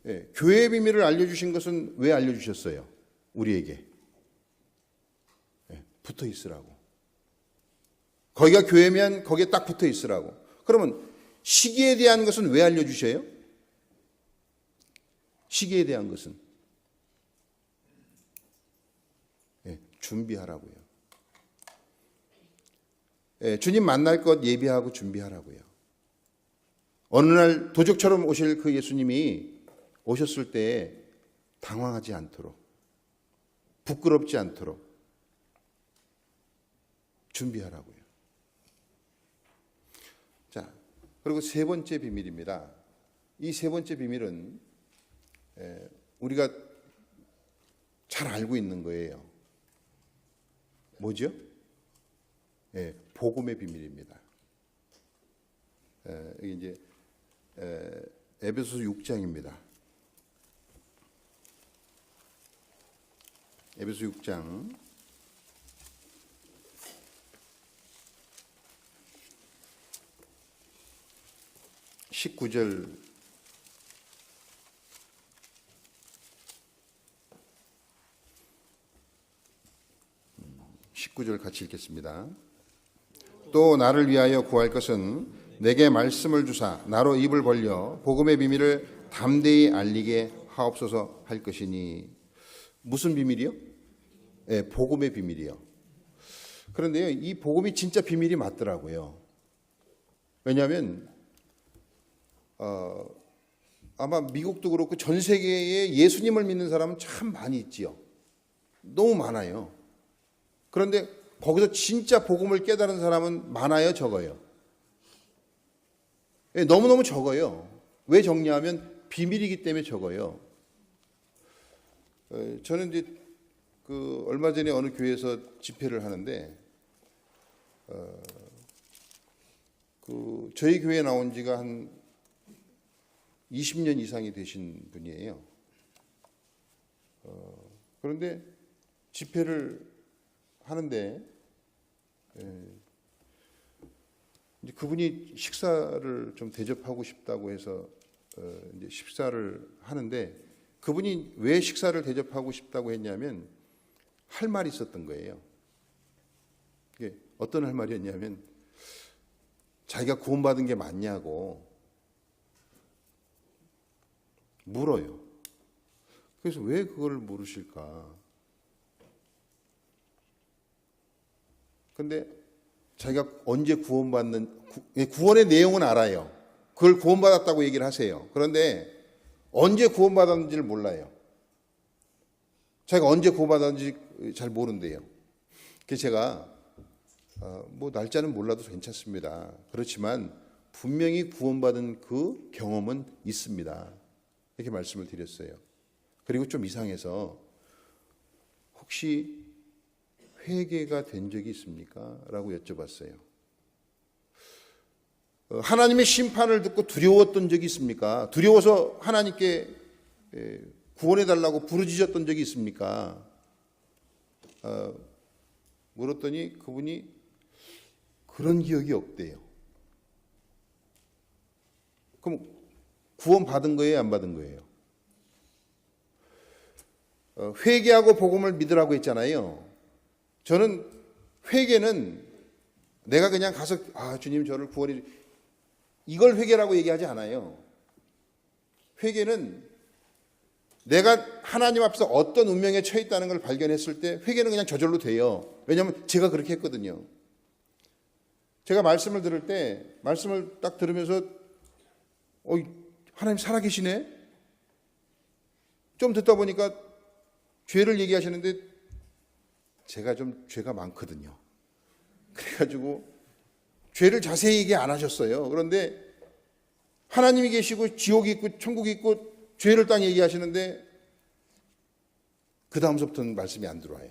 네, 교회의 비밀을 알려주신 것은 왜 알려주셨어요? 우리에게. 네, 붙어 있으라고. 거기가 교회면 거기에 딱 붙어 있으라고. 그러면 시기에 대한 것은 왜 알려주셔요? 시기에 대한 것은 준비하라고요. 주님 만날 것 예비하고 준비하라고요. 어느 날 도적처럼 오실 그 예수님이 오셨을 때 당황하지 않도록, 부끄럽지 않도록 준비하라고요. 자, 그리고 세 번째 비밀입니다. 이 세 번째 비밀은 우리가 잘 알고 있는 거예요. 뭐죠? 복음의 비밀입니다. 이게 이제 에베소서 6장입니다. 에베소 6장 19절 19절 같이 읽겠습니다. 또 나를 위하여 구할 것은 내게 말씀을 주사 나로 입을 벌려 복음의 비밀을 담대히 알리게 하옵소서 할 것이니. 무슨 비밀이요? 네, 복음의 비밀이요. 그런데요, 이 복음이 진짜 비밀이 맞더라고요. 왜냐하면 아마 미국도 그렇고 전 세계에 예수님을 믿는 사람은 참 많이 있지요. 너무 많아요. 그런데 거기서 진짜 복음을 깨달은 사람은 많아요, 적어요? 너무너무 적어요. 왜 적냐면 비밀이기 때문에 적어요. 저는 이제 얼마 전에 어느 교회에서 집회를 하는데 저희 교회에 나온 지가 한 20년 이상이 되신 분이에요. 그런데 집회를 하는데 이제 그분이 식사를 좀 대접하고 싶다고 해서 이제 식사를 하는데, 그분이 왜 식사를 대접하고 싶다고 했냐면 할 말이 있었던 거예요. 이게 어떤 할 말이었냐면 자기가 구원받은 게 맞냐고 물어요. 그래서 왜 그걸 물으실까? 근데 자기가 언제 구원의 내용은 알아요. 그걸 구원받았다고 얘기를 하세요. 그런데 언제 구원받았는지를 몰라요. 자기가 언제 구원받았는지 잘 모른대요. 그래서 제가 뭐 날짜는 몰라도 괜찮습니다. 그렇지만 분명히 구원받은 그 경험은 있습니다. 이렇게 말씀을 드렸어요. 그리고 좀 이상해서 혹시 회개가 된 적이 있습니까? 라고 여쭤봤어요. 하나님의 심판을 듣고 두려웠던 적이 있습니까? 두려워서 하나님께 구원해달라고 부르짖었던 적이 있습니까? 물었더니 그분이 그런 기억이 없대요. 그럼 구원 받은 거예요? 안 받은 거예요? 회개하고 복음을 믿으라고 했잖아요. 저는 회개는 내가 그냥 가서 주님 저를 구원해 이걸 회개라고 얘기하지 않아요. 회개는 내가 하나님 앞에서 어떤 운명에 처해 있다는 걸 발견했을 때 회개는 그냥 저절로 돼요. 왜냐하면 제가 그렇게 했거든요. 제가 말씀을 들을 때 말씀을 딱 들으면서 하나님 살아계시네? 좀 듣다 보니까 죄를 얘기하시는데 제가 좀 죄가 많거든요. 그래가지고 죄를 자세히 얘기 안 하셨어요. 그런데 하나님이 계시고 지옥이 있고 천국이 있고 죄를 딱 얘기하시는데 그 다음서부터는 말씀이 안 들어와요.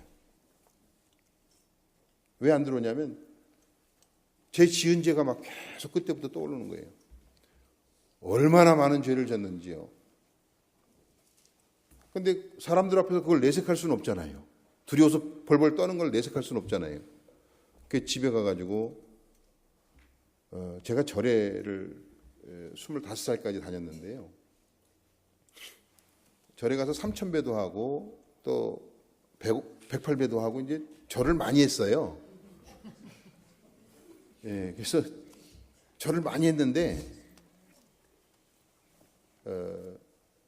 왜 안 들어오냐면 제 지은 죄가 막 계속 그때부터 떠오르는 거예요. 얼마나 많은 죄를 졌는지요. 근데 사람들 앞에서 그걸 내색할 수는 없잖아요. 두려워서 벌벌 떠는 걸 내색할 수는 없잖아요. 그 집에 가가지고 제가 절에를 25살까지 다녔는데요. 절에 가서 3,000배도 하고 또 108배도 하고 이제 절을 많이 했어요. 예, 그래서 절을 많이 했는데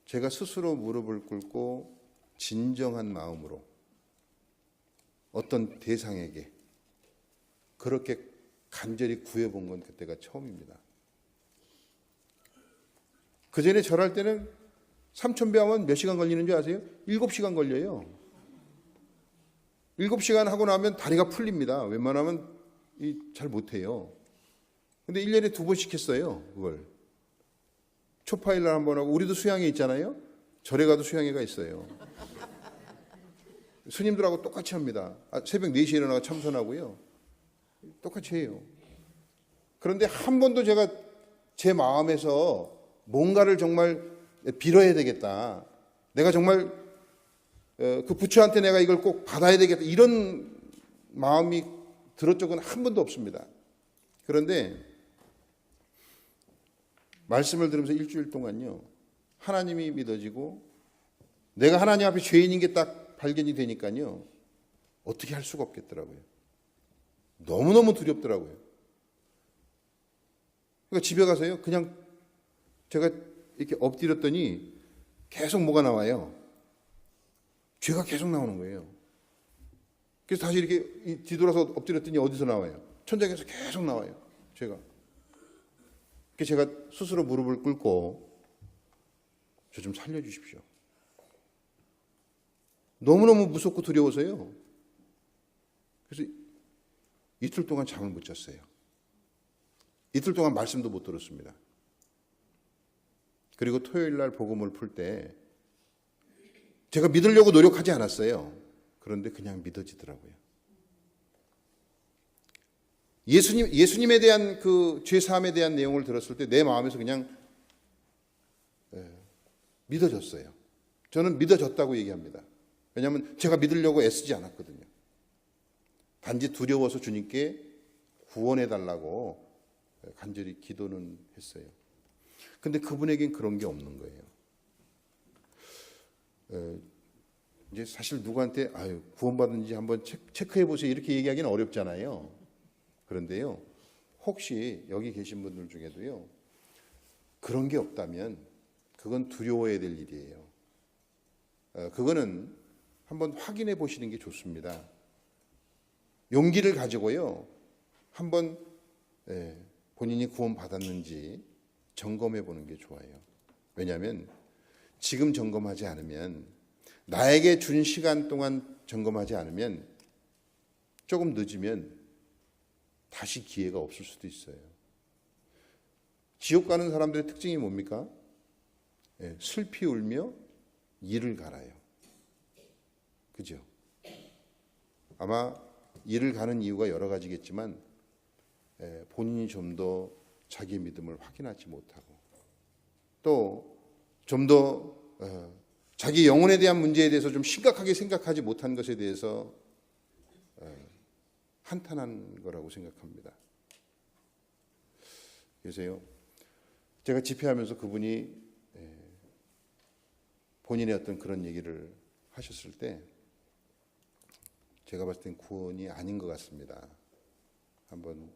제가 스스로 무릎을 꿇고 진정한 마음으로 어떤 대상에게 그렇게 간절히 구해본 건 그때가 처음입니다. 그 전에 절할 때는 3,000배 하면 몇 시간 걸리는 줄 아세요? 7시간 걸려요. 7시간 하고 나면 다리가 풀립니다. 웬만하면 잘 못해요. 근데 1년에 2번씩 했어요, 그걸. 초파일날 한 번 하고, 우리도 수양회 있잖아요? 절에 가도 수양회가 있어요. 스님들하고 똑같이 합니다. 새벽 4시에 일어나서 참선하고요. 똑같이 해요. 그런데 한 번도 제가 제 마음에서 뭔가를 정말 빌어야 되겠다. 내가 정말 그 부처한테 내가 이걸 꼭 받아야 되겠다. 이런 마음이 들었 적은 한 번도 없습니다. 그런데 말씀을 들으면서 일주일 동안요. 하나님이 믿어지고 내가 하나님 앞에 죄인인 게 딱 발견이 되니까요. 어떻게 할 수가 없겠더라고요. 너무너무 두렵더라고요. 그러니까 집에 가서요. 그냥 제가 이렇게 엎드렸더니 계속 뭐가 나와요. 죄가 계속 나오는 거예요. 그래서 다시 이렇게 뒤돌아서 엎드렸더니 어디서 나와요? 천장에서 계속 나와요. 죄가. 그래서 제가 스스로 무릎을 꿇고 저 좀 살려주십시오. 너무너무 무섭고 두려워서요. 그래서 이틀 동안 잠을 못 잤어요. 이틀 동안 말씀도 못 들었습니다. 그리고 토요일 날 복음을 풀 때 제가 믿으려고 노력하지 않았어요. 그런데 그냥 믿어지더라고요. 예수님에 대한 그 죄사함에 대한 내용을 들었을 때 내 마음에서 그냥 믿어졌어요. 저는 믿어졌다고 얘기합니다. 왜냐하면 제가 믿으려고 애쓰지 않았거든요. 단지 두려워서 주님께 구원해 달라고 간절히 기도는 했어요. 근데 그분에겐 그런 게 없는 거예요. 이제 사실 누구한테 구원받은지 한번 체크해 보세요 이렇게 얘기하기는 어렵잖아요. 그런데요, 혹시 여기 계신 분들 중에도요 그런 게 없다면 그건 두려워해야 될 일이에요. 그거는 한번 확인해 보시는 게 좋습니다. 용기를 가지고요 한번 본인이 구원받았는지 점검해 보는 게 좋아요. 왜냐하면 지금 점검하지 않으면, 나에게 준 시간 동안 점검하지 않으면 조금 늦으면 다시 기회가 없을 수도 있어요. 지옥 가는 사람들의 특징이 뭡니까? 슬피 울며 이를 갈아요. 그죠? 아마 이를 가는 이유가 여러 가지겠지만 본인이 좀 더 자기 믿음을 확인하지 못하고 또 좀 더 자기 영혼에 대한 문제에 대해서 좀 심각하게 생각하지 못한 것에 대해서 한탄한 거라고 생각합니다. 그래서요, 제가 집회하면서 그분이 본인의 어떤 그런 얘기를 하셨을 때 제가 봤을 땐 구원이 아닌 것 같습니다. 한번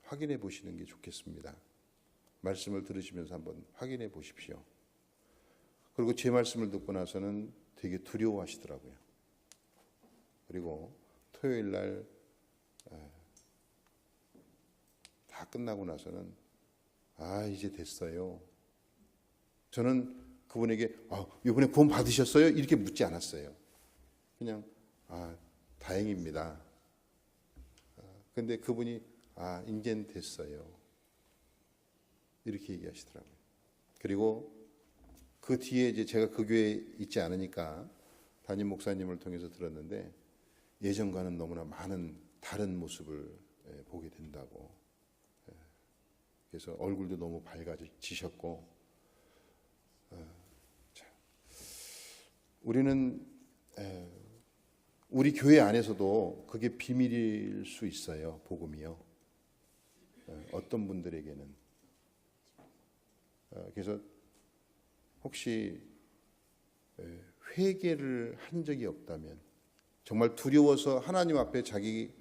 확인해 보시는 게 좋겠습니다. 말씀을 들으시면서 한번 확인해 보십시오. 그리고 제 말씀을 듣고 나서는 되게 두려워하시더라고요. 그리고 토요일 날 다 끝나고 나서는 이제 됐어요. 저는 그분에게 이번에 구원 받으셨어요? 이렇게 묻지 않았어요. 그냥 다행입니다. 근데 그분이 이젠 됐어요. 이렇게 얘기하시더라고요. 그리고 그 뒤에 이제 제가 그 교회에 있지 않으니까 담임 목사님을 통해서 들었는데 예전과는 너무나 많은 다른 모습을 보게 된다고. 그래서 얼굴도 너무 밝아지셨고, 우리는 우리 교회 안에서도 그게 비밀일 수 있어요. 복음이요. 어떤 분들에게는. 그래서 혹시 회개를 한 적이 없다면, 정말 두려워서 하나님 앞에 자기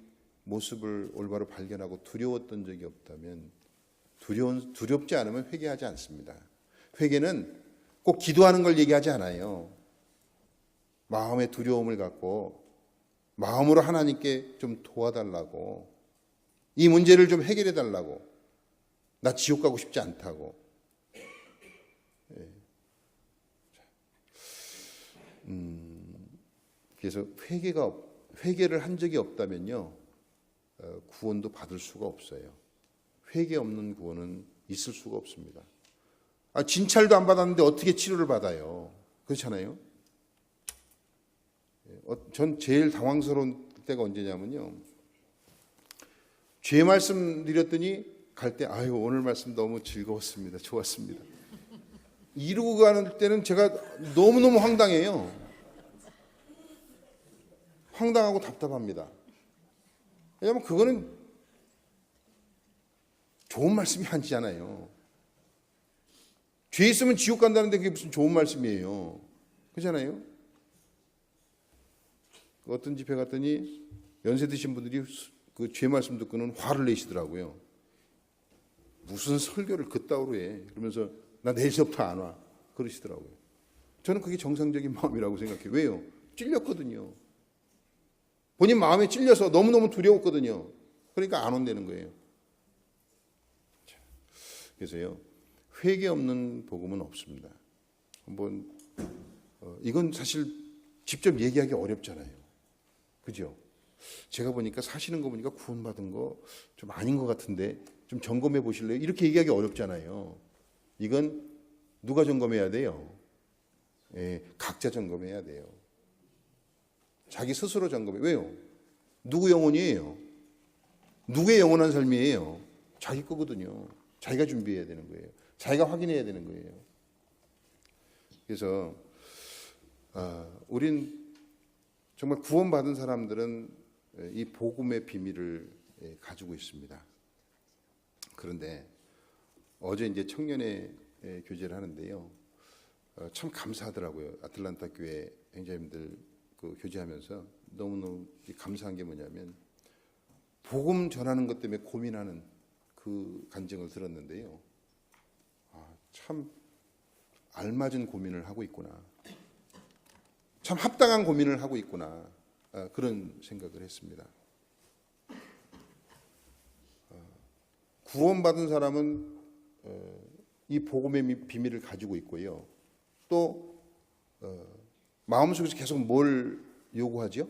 모습을 올바로 발견하고 두려웠던 적이 없다면, 두렵지 않으면 회개하지 않습니다. 회개는 꼭 기도하는 걸 얘기하지 않아요. 마음의 두려움을 갖고 마음으로 하나님께 좀 도와달라고, 이 문제를 좀 해결해 달라고, 나 지옥 가고 싶지 않다고. 그래서 회개를 한 적이 없다면요, 구원도 받을 수가 없어요. 회개 없는 구원은 있을 수가 없습니다. 진찰도 안 받았는데 어떻게 치료를 받아요? 그렇잖아요. 전 제일 당황스러운 때가 언제냐면요, 죄 말씀 드렸더니 갈 때 아유 오늘 말씀 너무 즐거웠습니다, 좋았습니다, 이러고 가는 때는 제가 너무너무 황당해요. 황당하고 답답합니다. 왜냐하면 그거는 좋은 말씀이 아니잖아요. 죄 있으면 지옥 간다는데 그게 무슨 좋은 말씀이에요. 그렇잖아요. 어떤 집회 갔더니 연세 드신 분들이 그 죄 말씀 듣고는 화를 내시더라고요. 무슨 설교를 그따위로 해. 그러면서 나 내일부터 안 와. 그러시더라고요. 저는 그게 정상적인 마음이라고 생각해요. 왜요? 찔렸거든요. 본인 마음에 찔려서 너무너무 두려웠거든요. 그러니까 안 온다는 거예요. 그래서요, 회개 없는 복음은 없습니다. 한번 이건 사실 직접 얘기하기 어렵잖아요. 그죠? 제가 보니까 사시는 거 보니까 구원받은 거 좀 아닌 것 같은데 좀 점검해 보실래요? 이렇게 얘기하기 어렵잖아요. 이건 누가 점검해야 돼요? 각자 점검해야 돼요. 자기 스스로 점검해. 왜요? 누구 영혼이에요? 누구의 영원한 삶이에요? 자기 거거든요. 자기가 준비해야 되는 거예요. 자기가 확인해야 되는 거예요. 그래서 우린 정말 구원받은 사람들은 이 복음의 비밀을 가지고 있습니다. 그런데 어제 이제 청년회 교제를 하는데요, 참 감사하더라고요. 아틀란타 교회 행자님들 그 교제하면서 너무너무 감사한 게 뭐냐면, 복음 전하는 것 때문에 고민하는 그 간증을 들었는데요, 참 알맞은 고민을 하고 있구나, 참 합당한 고민을 하고 있구나, 그런 생각을 했습니다. 구원받은 사람은 이 복음의 비밀을 가지고 있고요, 또 마음속에서 계속 뭘 요구하죠?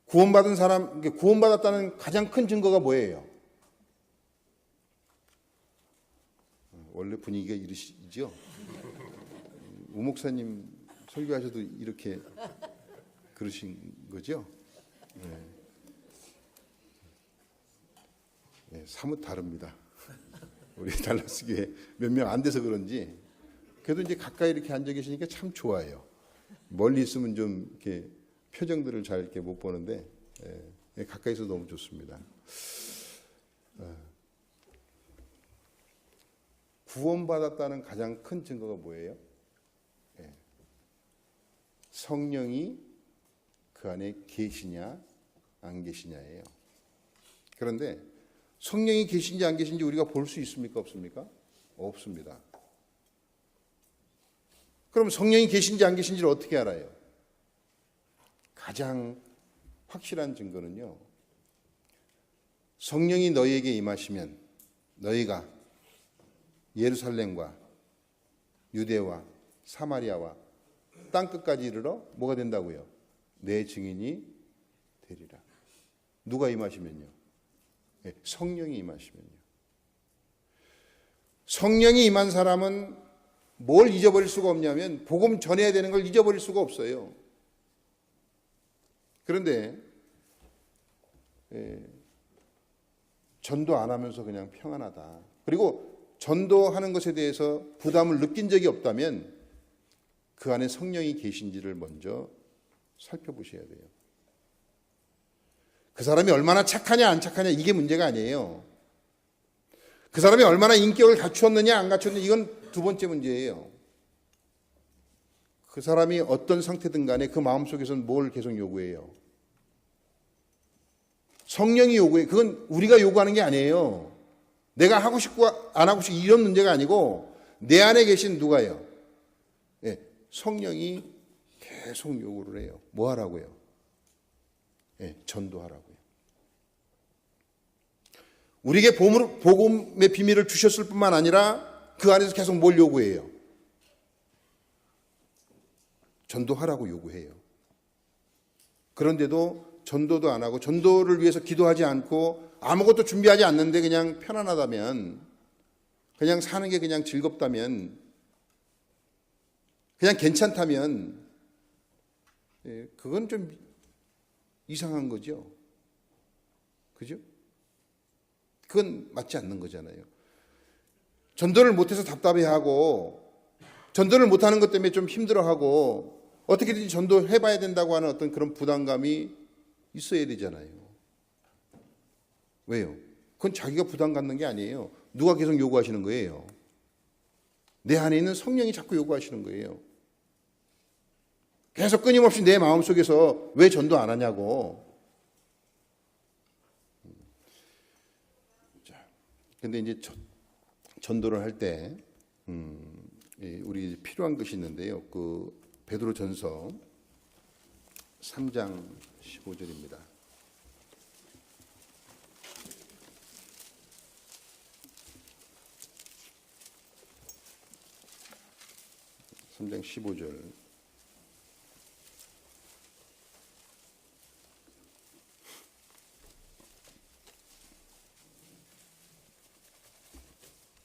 구원받은 사람, 구원받았다는 가장 큰 증거가 뭐예요? 원래 분위기가 이러시죠? 우 목사님 설교하셔도 이렇게 그러신 거죠? 네, 사뭇 다릅니다. 우리 달라스 교회 몇 명 안 돼서 그런지 그래도 이제 가까이 이렇게 앉아 계시니까 참 좋아요. 멀리 있으면 좀 이렇게 표정들을 잘 이렇게 못 보는데 가까이서 너무 좋습니다. 구원받았다는 가장 큰 증거가 뭐예요? 성령이 그 안에 계시냐 안 계시냐예요. 그런데 성령이 계신지 안 계신지 우리가 볼 수 있습니까? 없습니까? 없습니다. 그럼 성령이 계신지 안 계신지를 어떻게 알아요? 가장 확실한 증거는요, 성령이 너희에게 임하시면 너희가 예루살렘과 유대와 사마리아와 땅끝까지 이르러 뭐가 된다고요? 내 증인이 되리라. 누가 임하시면요? 성령이 임하시면요. 성령이 임한 사람은 뭘 잊어버릴 수가 없냐면 복음 전해야 되는 걸 잊어버릴 수가 없어요. 그런데 전도 안 하면서 그냥 평안하다. 그리고 전도하는 것에 대해서 부담을 느낀 적이 없다면 그 안에 성령이 계신지를 먼저 살펴보셔야 돼요. 그 사람이 얼마나 착하냐 안 착하냐 이게 문제가 아니에요. 그 사람이 얼마나 인격을 갖추었느냐 안 갖추었느냐 이건 두 번째 문제예요. 그 사람이 어떤 상태든 간에 그 마음속에서는 뭘 계속 요구해요? 성령이 요구해. 그건 우리가 요구하는 게 아니에요. 내가 하고 싶고 안 하고 싶고 이런 문제가 아니고 내 안에 계신 누가요? 네, 성령이 계속 요구를 해요. 뭐 하라고요? 네, 전도하라고요. 우리에게 복음의 비밀을 주셨을 뿐만 아니라 그 안에서 계속 뭘 요구해요? 전도하라고 요구해요. 그런데도 전도도 안 하고 전도를 위해서 기도하지 않고 아무것도 준비하지 않는데 그냥 편안하다면, 그냥 사는 게 그냥 즐겁다면, 그냥 괜찮다면 그건 좀 이상한 거죠. 그죠? 그건 맞지 않는 거잖아요. 전도를 못해서 답답해하고 전도를 못하는 것 때문에 좀 힘들어하고 어떻게든지 전도해봐야 된다고 하는 어떤 그런 부담감이 있어야 되잖아요. 왜요? 그건 자기가 부담 갖는 게 아니에요. 누가 계속 요구하시는 거예요? 내 안에 있는 성령이 자꾸 요구하시는 거예요. 계속 끊임없이 내 마음속에서 왜 전도 안 하냐고. 자, 근데 이제 전도를 할 때 우리 필요한 것이 있는데요. 그 베드로전서 3장 15절입니다. (3장 15절)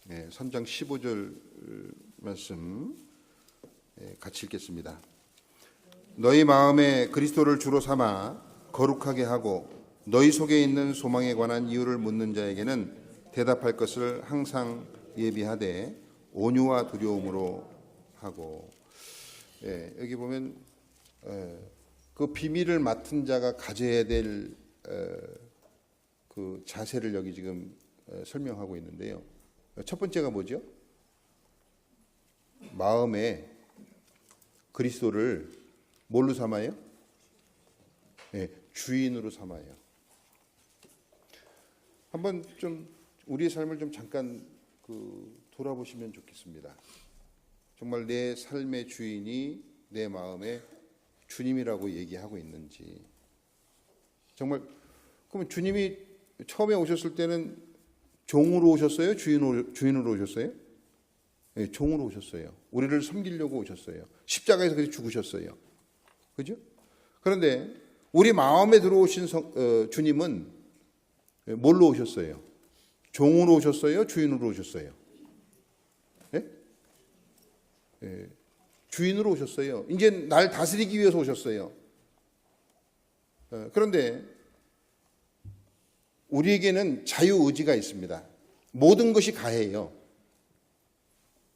네, 3장 15절 말씀 같이 읽겠습니다. 너희 마음에 그리스도를 주로 삼아 거룩하게 하고 너희 속에 있는 소망에 관한 이유를 묻는 자에게는 대답할 것을 항상 예비하되 온유와 두려움으로 하고. 여기 보면 그 비밀을 맡은 자가 가져야 될 그 자세를 여기 지금 설명하고 있는데요. 첫 번째가 뭐죠? 마음에 그리스도를 뭘로 삼아요? 주인으로 삼아요. 한번 좀 우리의 삶을 좀 잠깐 돌아보시면 좋겠습니다. 정말 내 삶의 주인이 내 마음에 주님이라고 얘기하고 있는지. 정말 그러면 주님이 처음에 오셨을 때는 종으로 오셨어요? 주인으로 오셨어요? 네, 종으로 오셨어요. 우리를 섬기려고 오셨어요. 십자가에서 그렇게 죽으셨어요. 그죠? 그런데 우리 마음에 들어오신 주님은 뭘로 오셨어요? 종으로 오셨어요? 주인으로 오셨어요? 네? 네, 주인으로 오셨어요. 이제 날 다스리기 위해서 오셨어요. 그런데 우리에게는 자유의지가 있습니다. 모든 것이 가해요.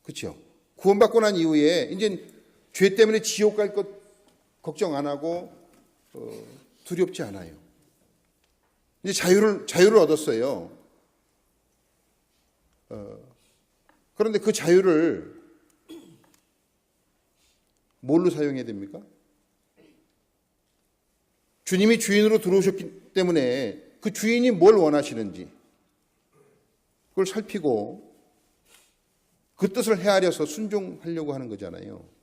그렇죠? 구원받고 난 이후에 이제 죄 때문에 지옥 갈 것 걱정 안 하고 두렵지 않아요. 이제 자유를 얻었어요. 그런데 그 자유를 뭘로 사용해야 됩니까? 주님이 주인으로 들어오셨기 때문에 그 주인이 뭘 원하시는지 그걸 살피고 그 뜻을 헤아려서 순종하려고 하는 거잖아요.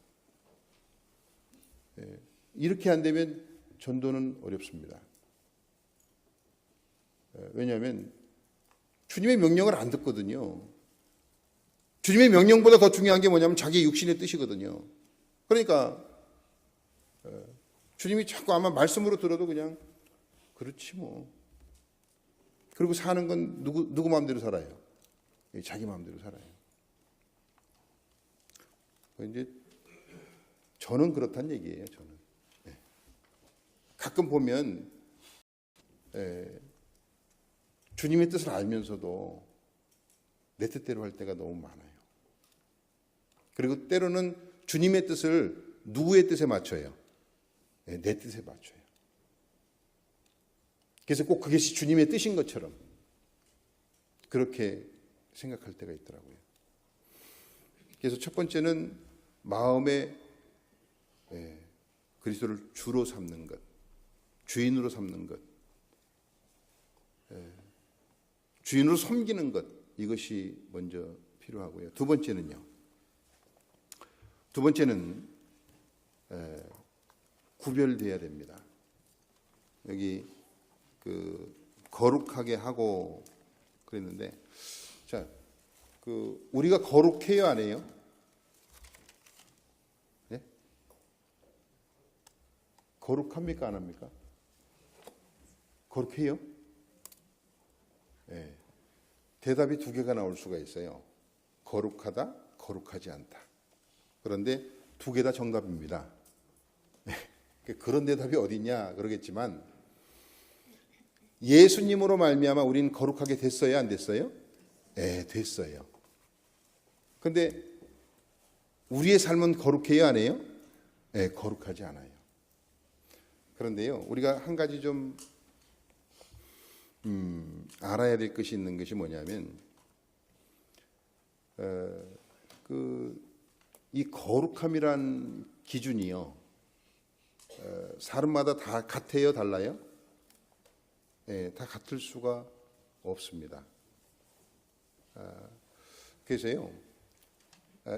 이렇게 안 되면 전도는 어렵습니다. 왜냐하면 주님의 명령을 안 듣거든요. 주님의 명령보다 더 중요한 게 뭐냐면 자기 육신의 뜻이거든요. 그러니까 주님이 자꾸 아마 말씀으로 들어도 그냥 그렇지 뭐. 그리고 사는 건 누구 마음대로 살아요? 자기 마음대로 살아요. 이제 저는 그렇단 얘기예요. 저는 가끔 보면 주님의 뜻을 알면서도 내 뜻대로 할 때가 너무 많아요. 그리고 때로는 주님의 뜻을 누구의 뜻에 맞춰요? 내 뜻에 맞춰요. 그래서 꼭 그것이 주님의 뜻인 것처럼 그렇게 생각할 때가 있더라고요. 그래서 첫 번째는 마음에 그리스도를 주로 삼는 것, 주인으로 삼는 것, 주인으로 섬기는 것, 이것이 먼저 필요하고요. 두 번째는 구별돼야 됩니다. 여기 거룩하게 하고 그랬는데, 자, 우리가 거룩해요, 안 해요? 네? 거룩합니까, 안 합니까? 거룩해요? 네. 대답이 두 개가 나올 수가 있어요. 거룩하다, 거룩하지 않다. 그런데 두 개 다 정답입니다. 그런 대답이 어디냐 그러겠지만, 예수님으로 말미암아 우리는 거룩하게 됐어요, 안 됐어요? 네, 됐어요. 근데 우리의 삶은 거룩해요, 안 해요? 네, 거룩하지 않아요. 그런데요, 우리가 한 가지 좀 알아야 될 것이 있는 것이 뭐냐면, 이 거룩함이란 기준이요, 사람마다 다 같아요, 달라요? 네, 다 같을 수가 없습니다. 그래서요,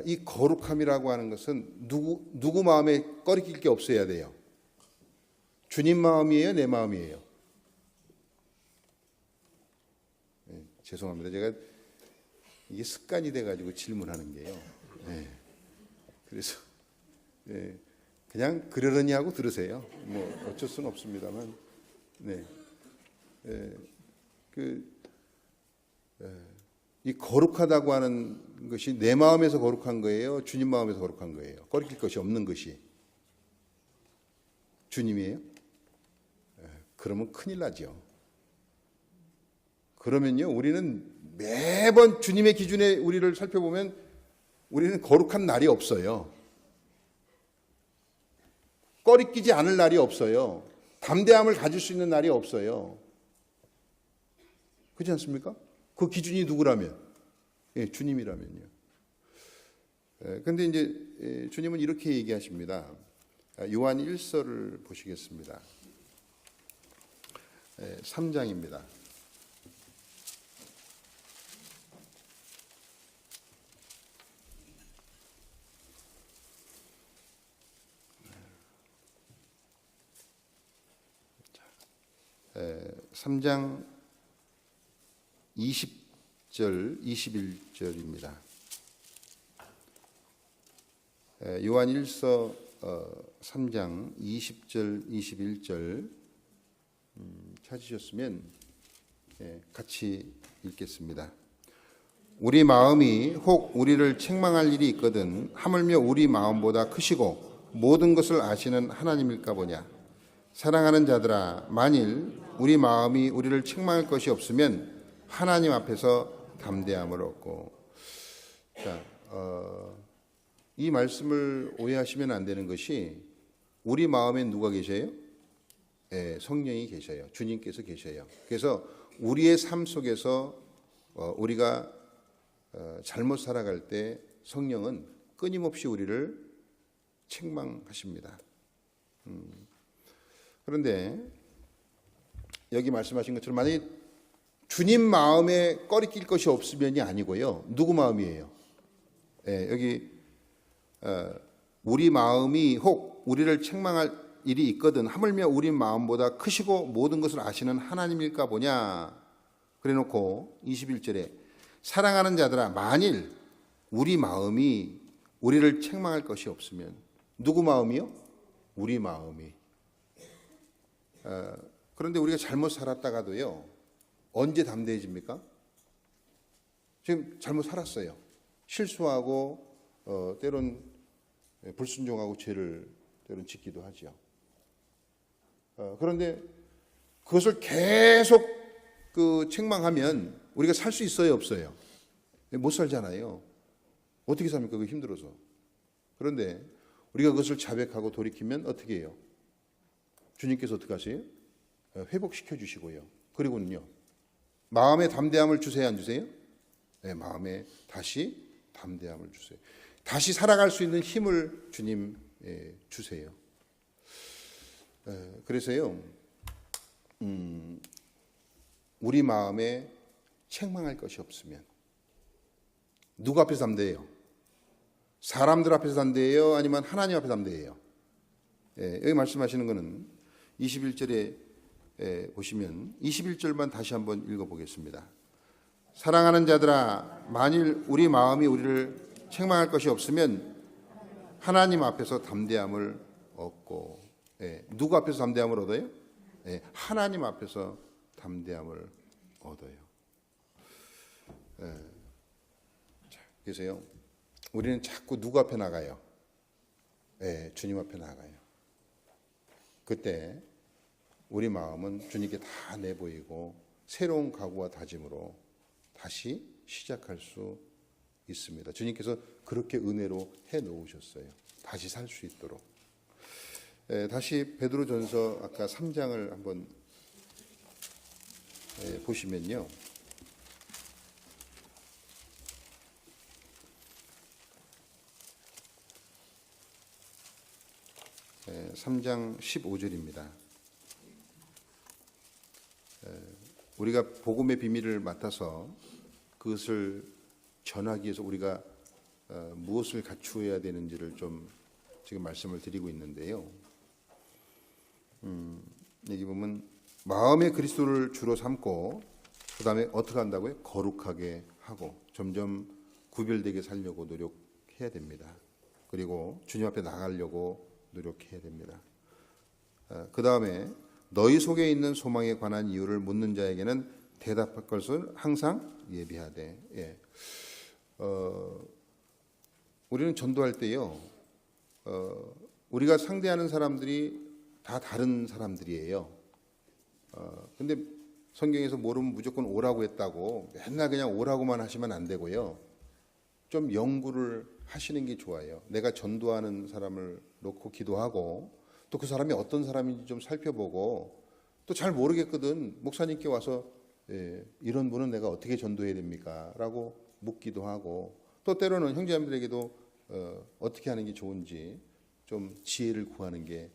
이 거룩함이라고 하는 것은 누구 마음에 꺼리낄 게 없어야 돼요. 주님 마음이에요, 내 마음이에요? 네, 죄송합니다. 제가 이게 습관이 돼가지고 질문하는 게요. 네, 그래서 그냥 그러려니 하고 들으세요. 뭐 어쩔 수는 없습니다만, 네, 이 거룩하다고 하는 것이 내 마음에서 거룩한 거예요, 주님 마음에서 거룩한 거예요? 꺼리낄 것이 없는 것이 주님이에요? 그러면 큰일 나죠. 그러면요, 우리는 매번 주님의 기준에 우리를 살펴보면 우리는 거룩한 날이 없어요. 꺼리끼지 않을 날이 없어요. 담대함을 가질 수 있는 날이 없어요. 그렇지 않습니까? 그 기준이 누구라면? 예, 주님이라면요. 그런데 이제 주님은 이렇게 얘기하십니다. 요한 1서를 보시겠습니다. 3장입니다. 에, 3장 20절, 21절입니다. 요한 1서 3장 20절, 21절 찾으셨으면 같이 읽겠습니다. 우리 마음이 혹 우리를 책망할 일이 있거든 하물며 우리 마음보다 크시고 모든 것을 아시는 하나님일까 보냐. 사랑하는 자들아, 만일 우리 마음이 우리를 책망할 것이 없으면 하나님 앞에서 담대함을 얻고. 자, 이 말씀을 오해하시면 안 되는 것이, 우리 마음엔 누가 계셔요? 네, 성령이 계셔요. 주님께서 계셔요. 그래서 우리의 삶 속에서 우리가 잘못 살아갈 때 성령은 끊임없이 우리를 책망하십니다. 그런데 여기 말씀하신 것처럼 만약에 주님 마음에 꺼리낄 것이 없으면이 아니고요. 누구 마음이에요? 네, 여기 우리 마음이 혹 우리를 책망할 일이 있거든 하물며 우리 마음보다 크시고 모든 것을 아시는 하나님일까 보냐. 그래놓고 21절에 사랑하는 자들아, 만일 우리 마음이 우리를 책망할 것이 없으면. 누구 마음이요? 우리 마음이. 그런데 우리가 잘못 살았다가도요, 언제 담대해집니까? 지금 잘못 살았어요. 실수하고 때론 불순종하고 죄를 때론 짓기도 하죠. 그런데 그것을 계속 그 책망하면 우리가 살 수 있어요, 없어요? 못 살잖아요. 어떻게 삽니까? 그거 힘들어서. 그런데 우리가 그것을 자백하고 돌이키면 어떻게 해요? 주님께서 어떻게 하세요? 회복시켜 주시고요. 그리고는요, 마음의 담대함을 주세요, 안 주세요? 네, 마음에 다시 담대함을 주세요. 다시 살아갈 수 있는 힘을 주님 주세요. 그래서요, 우리 마음에 책망할 것이 없으면 누구 앞에서 담대해요? 사람들 앞에서 담대해요? 아니면 하나님 앞에서 담대해요? 여기 말씀하시는 것은 21절에 보시면 21절만 다시 한번 읽어보겠습니다. 사랑하는 자들아, 만일 우리 마음이 우리를 책망할 것이 없으면 하나님 앞에서 담대함을 얻고, 누구 앞에서 담대함을 얻어요? 하나님 앞에서 담대함을 얻어요. 그래서요, 우리는 자꾸 누구 앞에 나가요? 주님 앞에 나가요. 그때 우리 마음은 주님께 다 내보이고 새로운 각오와 다짐으로 다시 시작할 수 있습니다. 주님께서 그렇게 은혜로 해 놓으셨어요. 다시 살 수 있도록. 다시 베드로전서 아까 3장을 한번 보시면요. 3장 15절입니다. 우리가 복음의 비밀을 맡아서 그것을 전하기 위해서 우리가 무엇을 갖추어야 되는지를 좀 지금 말씀을 드리고 있는데요. 여기 보면 마음의 그리스도를 주로 삼고 그 다음에 어떻게 한다고요? 거룩하게 하고 점점 구별되게 살려고 노력해야 됩니다. 그리고 주님 앞에 나가려고 노력해야 됩니다. 그 다음에 너희 속에 있는 소망에 관한 이유를 묻는 자에게는 대답할 것을 항상 예비하되. 우리는 전도할 때요, 우리가 상대하는 사람들이 다 다른 사람들이에요. 근데 성경에서 모르면 무조건 오라고 했다고 맨날 그냥 오라고만 하시면 안 되고요. 좀 연구를 하시는 게 좋아요. 내가 전도하는 사람을 놓고 기도하고 또 그 사람이 어떤 사람인지 좀 살펴보고 또 잘 모르겠거든 목사님께 와서 이런 분은 내가 어떻게 전도해야 됩니까? 라고 묻기도 하고 또 때로는 형제자매들에게도 어떻게 하는 게 좋은지 좀 지혜를 구하는 게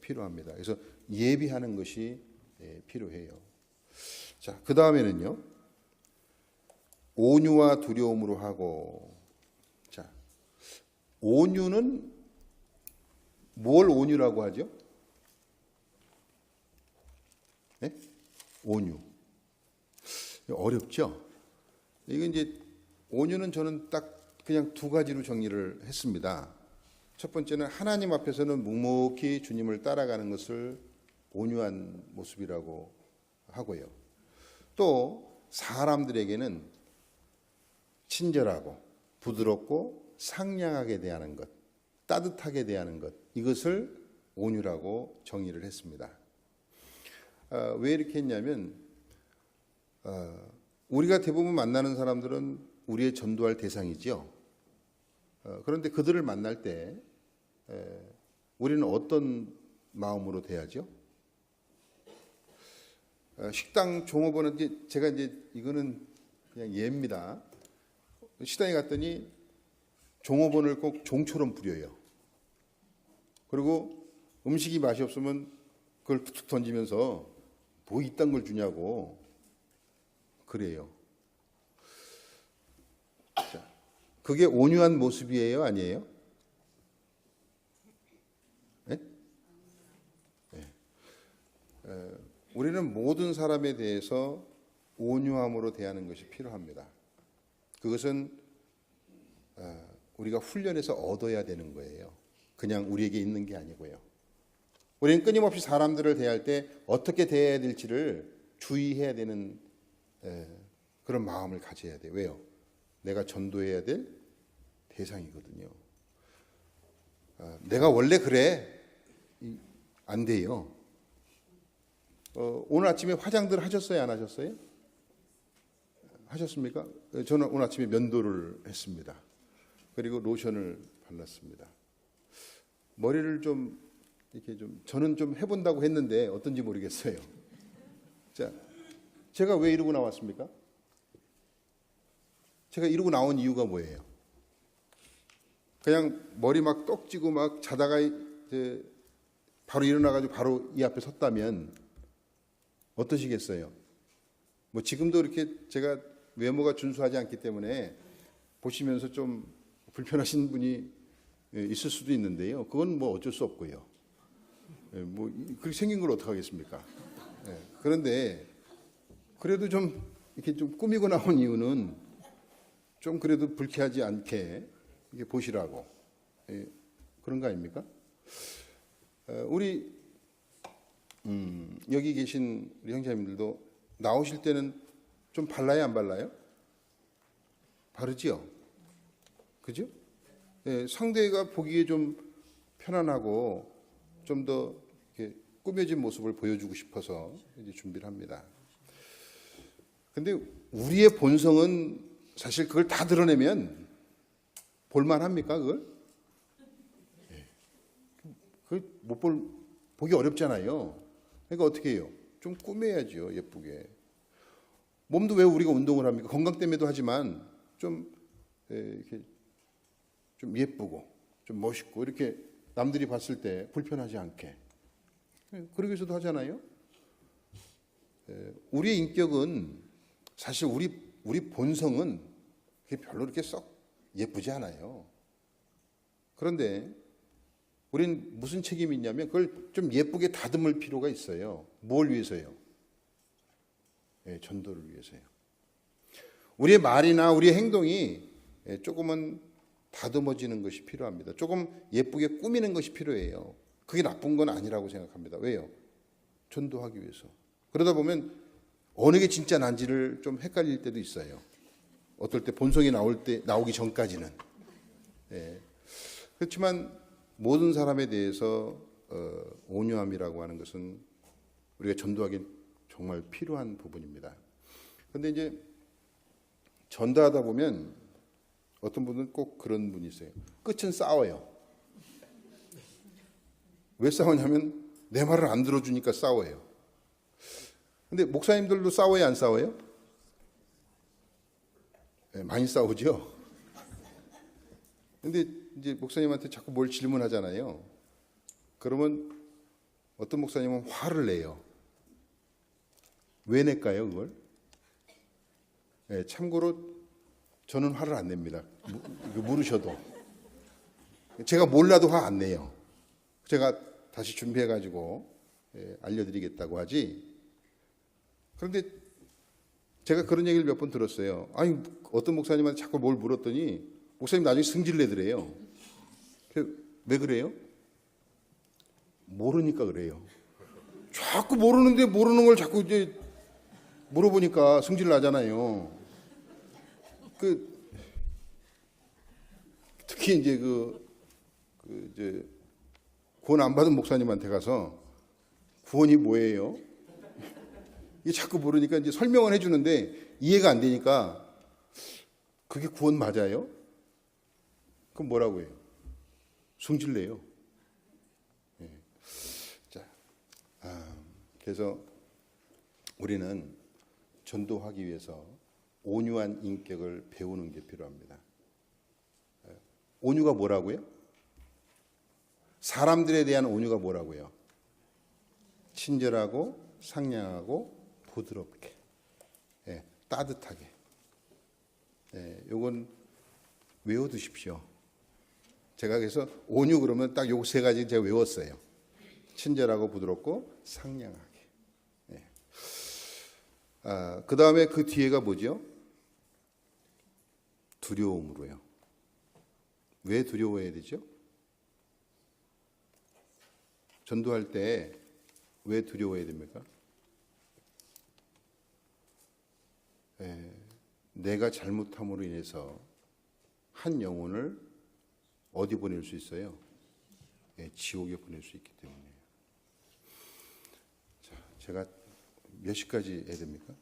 필요합니다. 그래서 예비하는 것이 필요해요. 자, 그 다음에는요, 온유와 두려움으로 하고. 자, 온유는 뭘 온유라고 하죠? 네? 온유. 어렵죠? 이건 이제 온유는 저는 딱 그냥 두 가지로 정리를 했습니다. 첫 번째는 하나님 앞에서는 묵묵히 주님을 따라가는 것을 온유한 모습이라고 하고요. 또 사람들에게는 친절하고 부드럽고 상냥하게 대하는 것, 따뜻하게 대하는 것, 이것을 온유라고 정의를 했습니다. 왜 이렇게 했냐면 우리가 대부분 만나는 사람들은 우리의 전도할 대상이죠. 그런데 그들을 만날 때 우리는 어떤 마음으로 대하죠? 식당 종업원은 제가 이제 이거는 그냥 예입니다. 식당에 갔더니 종업원을 꼭 종처럼 부려요. 그리고 음식이 맛이 없으면 그걸 툭툭 던지면서 뭐 이딴 걸 주냐고 그래요. 자, 그게 온유한 모습이에요, 아니에요? 네? 네. 우리는 모든 사람에 대해서 온유함으로 대하는 것이 필요합니다. 그것은 우리가 훈련해서 얻어야 되는 거예요. 그냥 우리에게 있는 게 아니고요. 우리는 끊임없이 사람들을 대할 때 어떻게 대해야 될지를 주의해야 되는 그런 마음을 가져야 돼요. 왜요? 내가 전도해야 될 대상이거든요. 내가 원래 그래 안 돼요. 오늘 아침에 화장들 하셨어요? 안 하셨어요? 하셨습니까? 저는 오늘 아침에 면도를 했습니다. 그리고 로션을 발랐습니다. 머리를 좀 이렇게 저는 좀 해본다고 했는데 어떤지 모르겠어요. 자, 제가 왜 이러고 나왔습니까? 제가 이러고 나온 이유가 뭐예요? 그냥 머리 막 떡지고 막 자다가 이제 바로 일어나가지고 바로 이 앞에 섰다면 어떠시겠어요? 뭐 지금도 이렇게 제가 외모가 준수하지 않기 때문에 보시면서 좀 불편하신 분이 있을 수도 있는데요. 그건 뭐 어쩔 수 없고요. 뭐 그렇게 생긴 걸 어떻게 하겠습니까? 그런데 그래도 좀 이렇게 좀 꾸미고 나온 이유는 좀 그래도 불쾌하지 않게 이게 보시라고 그런 거 아닙니까? 우리 여기 계신 우리 형제님들도 나오실 때는 좀 발라요, 안 발라요? 바르지요? 그죠? 상대가 보기에 좀 편안하고 좀 더 꾸며진 모습을 보여주고 싶어서 이제 준비를 합니다. 근데 우리의 본성은 사실 그걸 다 드러내면 볼만합니까, 그걸? 그걸 보기 어렵잖아요. 그러니까 어떻게 해요? 좀 꾸며야죠, 예쁘게. 몸도 왜 우리가 운동을 합니까? 건강 때문에도 하지만 좀 이렇게 좀 예쁘고 좀 멋있고 이렇게 남들이 봤을 때 불편하지 않게 그러기 위해서도 하잖아요. 우리의 인격은 사실 우리 본성은 별로 이렇게 썩 예쁘지 않아요. 그런데 우리는 무슨 책임이 있냐면 그걸 좀 예쁘게 다듬을 필요가 있어요. 뭘 위해서요? 전도를 위해서요. 우리의 말이나 우리의 행동이 조금은 다듬어지는 것이 필요합니다. 조금 예쁘게 꾸미는 것이 필요해요. 그게 나쁜 건 아니라고 생각합니다. 왜요? 전도하기 위해서. 그러다 보면 어느 게 진짜 난지를 좀 헷갈릴 때도 있어요. 어떨 때 본성이 나오기 전까지는. 그렇지만 모든 사람에 대해서 온유함이라고 하는 것은 우리가 전도하기 정말 필요한 부분입니다. 그런데 이제 전도하다 보면 어떤 분은 꼭 그런 분이 있어요. 끝은 싸워요. 왜 싸우냐면 내 말을 안 들어주니까 싸워요. 근데 목사님들도 싸워요, 안 싸워요? 많이 싸우죠. 근데 이제 목사님한테 자꾸 뭘 질문하잖아요. 그러면 어떤 목사님은 화를 내요. 왜 낼까요, 그걸? 참고로 저는 화를 안 냅니다. 물으셔도. 제가 몰라도 화 안 내요. 제가 다시 준비해가지고 알려드리겠다고 하지. 그런데 제가 그런 얘기를 몇 번 들었어요. 아니, 어떤 목사님한테 자꾸 뭘 물었더니 목사님 나중에 승질 내더래요. 왜 그래요? 모르니까 그래요. 자꾸 모르는데 모르는 걸 자꾸 이제 물어보니까 승질 나잖아요. 특히 이제 이제 구원 안 받은 목사님한테 가서 구원이 뭐예요? 이게 자꾸 모르니까 이제 설명을 해주는데 이해가 안 되니까 그게 구원 맞아요? 그럼 뭐라고 해요? 승질내요. 자, 그래서 우리는 전도하기 위해서 온유한 인격을 배우는 게 필요합니다. 온유가 뭐라고요? 사람들에 대한 온유가 뭐라고요? 친절하고 상냥하고 부드럽게, 따뜻하게. 요건 외워두십시오. 제가 그래서 온유 그러면 딱 요 세 가지 제가 외웠어요. 친절하고 부드럽고 상냥하게. 그 다음에 그 뒤에가 뭐죠? 두려움으로요. 왜 두려워해야 되죠? 전도할 때 왜 두려워해야 됩니까? 내가 잘못함으로 인해서 한 영혼을 어디 보낼 수 있어요? 지옥에 보낼 수 있기 때문이에요. 자, 제가 몇 시까지 해야 됩니까?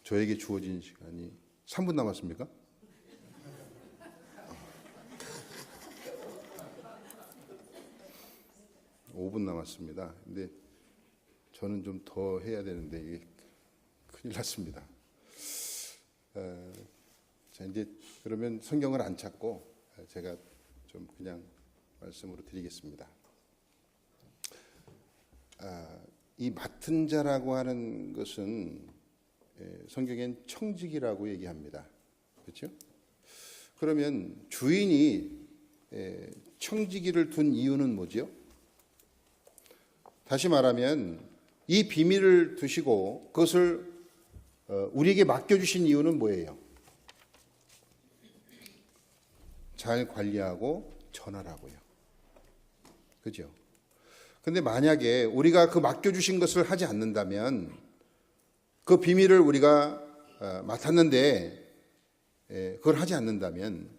저에게 주어진 시간이 3분 남았습니까? (5분) 남았습니다. 근데 저는 좀 더 해야 되는데 이게 큰일 났습니다. 자, 이제 그러면 성경을 안 찾고 제가 좀 그냥 말씀으로 드리겠습니다. 이 맡은 자라고 하는 것은 성경엔 청직이라고 얘기합니다. 그렇죠? 그러면 주인이 청지기를 둔 이유는 뭐죠? 다시 말하면 이 비밀을 두시고 그것을 우리에게 맡겨주신 이유는 뭐예요? 잘 관리하고 전하라고요. 그죠? 근데 만약에 우리가 그 맡겨주신 것을 하지 않는다면 그 비밀을 우리가 맡았는데 그걸 하지 않는다면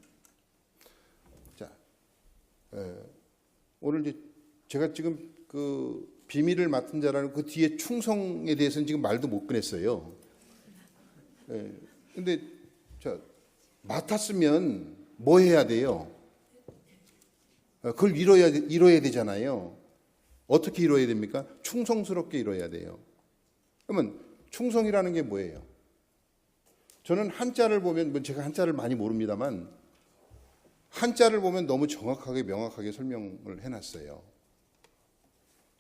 자, 오늘 이제 제가 지금 그 비밀을 맡은 자라는 그 뒤에 충성에 대해서는 지금 말도 못 꺼냈어요. 근데 자, 맡았으면 뭐 해야 돼요? 그걸 이뤄야 되잖아요. 어떻게 이뤄야 됩니까? 충성스럽게 이뤄야 돼요. 그러면 충성이라는 게 뭐예요? 저는 한자를 보면, 제가 한자를 많이 모릅니다만 한자를 보면 너무 정확하게 명확하게 설명을 해놨어요.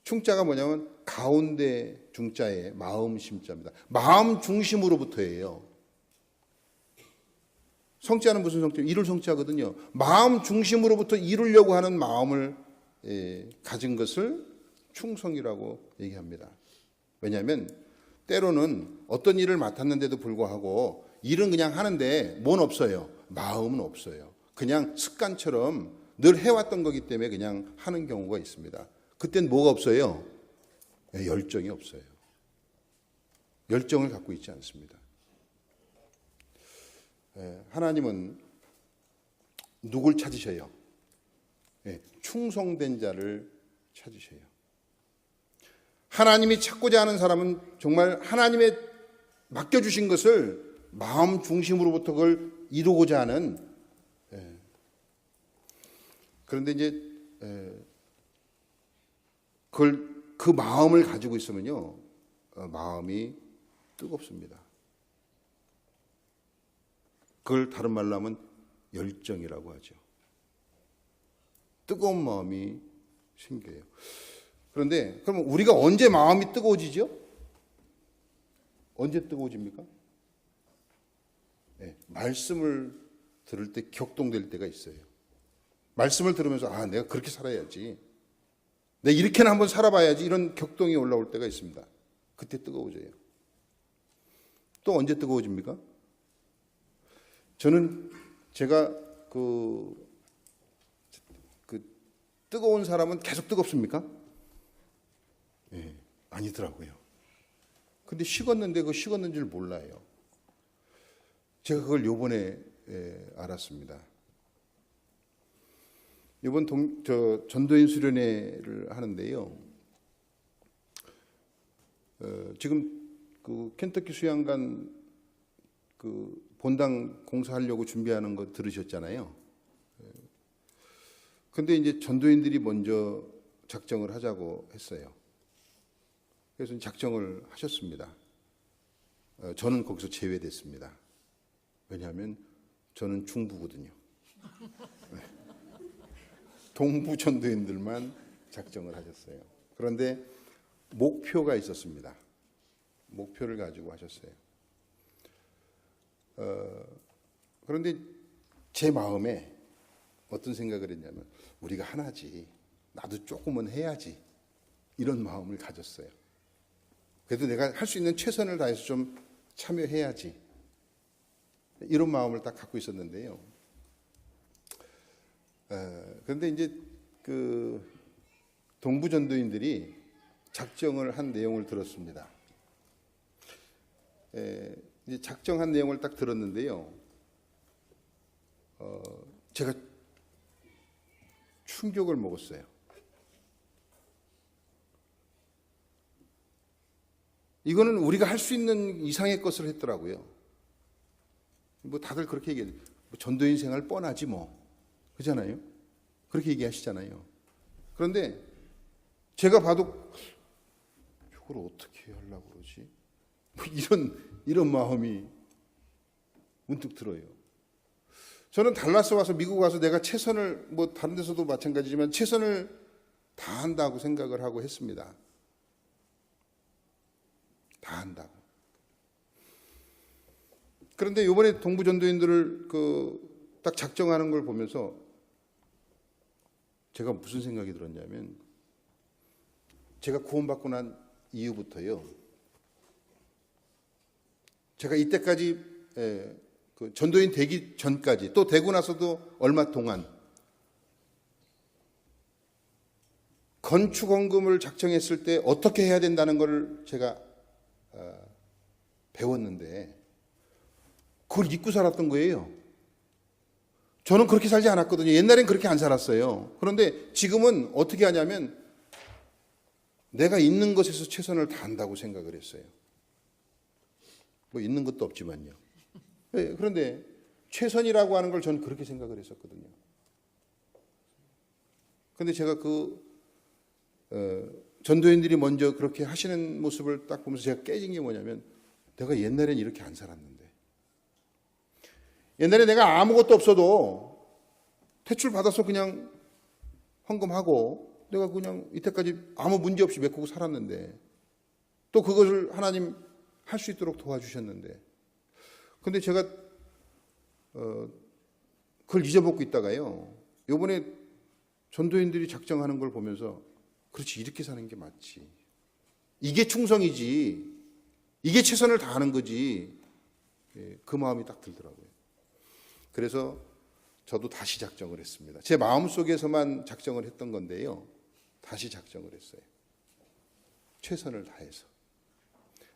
충자가 뭐냐면 가운데 중자에 마음 심자입니다. 마음 중심으로부터예요. 성자는 무슨 성자? 이룰 성자거든요. 마음 중심으로부터 이루려고 하는 마음을 가진 것을 충성이라고 얘기합니다. 왜냐하면 때로는 어떤 일을 맡았는데도 불구하고 일은 그냥 하는데 뭔 없어요. 마음은 없어요. 그냥 습관처럼 늘 해왔던 거기 때문에 그냥 하는 경우가 있습니다. 그땐 뭐가 없어요? 열정이 없어요. 열정을 갖고 있지 않습니다. 하나님은 누굴 찾으셔요? 충성된 자를 찾으셔요. 하나님이 찾고자 하는 사람은 정말 하나님의 맡겨주신 것을 마음 중심으로부터 그걸 이루고자 하는 그런데 이제 그 마음을 가지고 있으면요 마음이 뜨겁습니다. 그걸 다른 말로 하면 열정이라고 하죠. 뜨거운 마음이 생겨요. 그런데 그러면 우리가 언제 마음이 뜨거워지죠? 언제 뜨거워집니까? 말씀을 들을 때 격동될 때가 있어요. 말씀을 들으면서 내가 그렇게 살아야지. 내가 이렇게나 한번 살아봐야지. 이런 격동이 올라올 때가 있습니다. 그때 뜨거워져요. 또 언제 뜨거워집니까? 저는 제가 그 뜨거운 사람은 계속 뜨겁습니까? 아니더라고요. 근데 식었는데 그 식었는 줄 몰라요. 제가 그걸 요번에 알았습니다. 이번 전도인 수련회를 하는데요. 지금 그 켄터키 수양관 그 본당 공사하려고 준비하는 거 들으셨잖아요. 근데 이제 전도인들이 먼저 작정을 하자고 했어요. 그래서 작정을 하셨습니다. 저는 거기서 제외됐습니다. 왜냐하면 저는 중부거든요. 동부 전도인들만 작정을 하셨어요. 그런데 목표가 있었습니다. 목표를 가지고 하셨어요. 그런데 제 마음에 어떤 생각을 했냐면 우리가 하나지 나도 조금은 해야지 이런 마음을 가졌어요. 그래도 내가 할 수 있는 최선을 다해서 좀 참여해야지 이런 마음을 딱 갖고 있었는데요. 그런데 이제 그 동부 전도인들이 작정을 한 내용을 들었습니다. 이제 작정한 내용을 딱 들었는데요. 제가 충격을 먹었어요. 이거는 우리가 할 수 있는 이상의 것을 했더라고요. 뭐 다들 그렇게 얘기해요. 뭐 전도인 생활 뻔하지 뭐. 그잖아요. 그렇게 얘기하시잖아요. 그런데 제가 봐도 이걸 어떻게 하려고 그러지? 뭐 이런 마음이 문득 들어요. 저는 달라스 와서 미국 와서 내가 최선을 뭐 다른 데서도 마찬가지지만 최선을 다한다고 생각을 하고 했습니다. 다한다고. 그런데 이번에 동부 전도인들을 딱 작정하는 걸 보면서 제가 무슨 생각이 들었냐면 제가 구원받고 난 이후부터요. 제가 이때까지 그 전도인 되기 전까지 또 되고 나서도 얼마 동안 건축원금을 작정했을 때 어떻게 해야 된다는 것을 제가 배웠는데 그걸 잊고 살았던 거예요. 저는 그렇게 살지 않았거든요. 옛날엔 그렇게 안 살았어요. 그런데 지금은 어떻게 하냐면 내가 있는 것에서 최선을 다한다고 생각을 했어요. 뭐 있는 것도 없지만요. 네, 그런데 최선이라고 하는 걸 저는 그렇게 생각을 했었거든요. 그런데 제가 전도인들이 먼저 그렇게 하시는 모습을 딱 보면서 제가 깨진 게 뭐냐면 내가 옛날엔 이렇게 안 살았는데 옛날에 내가 아무것도 없어도 대출 받아서 그냥 헌금하고 내가 그냥 이때까지 아무 문제 없이 메꾸고 살았는데 또 그것을 하나님 할 수 있도록 도와주셨는데 근데 제가 그걸 잊어먹고 있다가요. 요번에 전도인들이 작정하는 걸 보면서 그렇지 이렇게 사는 게 맞지. 이게 충성이지. 이게 최선을 다하는 거지. 그 마음이 딱 들더라고요. 그래서 저도 다시 작정을 했습니다. 제 마음속에서만 작정을 했던 건데요. 다시 작정을 했어요. 최선을 다해서.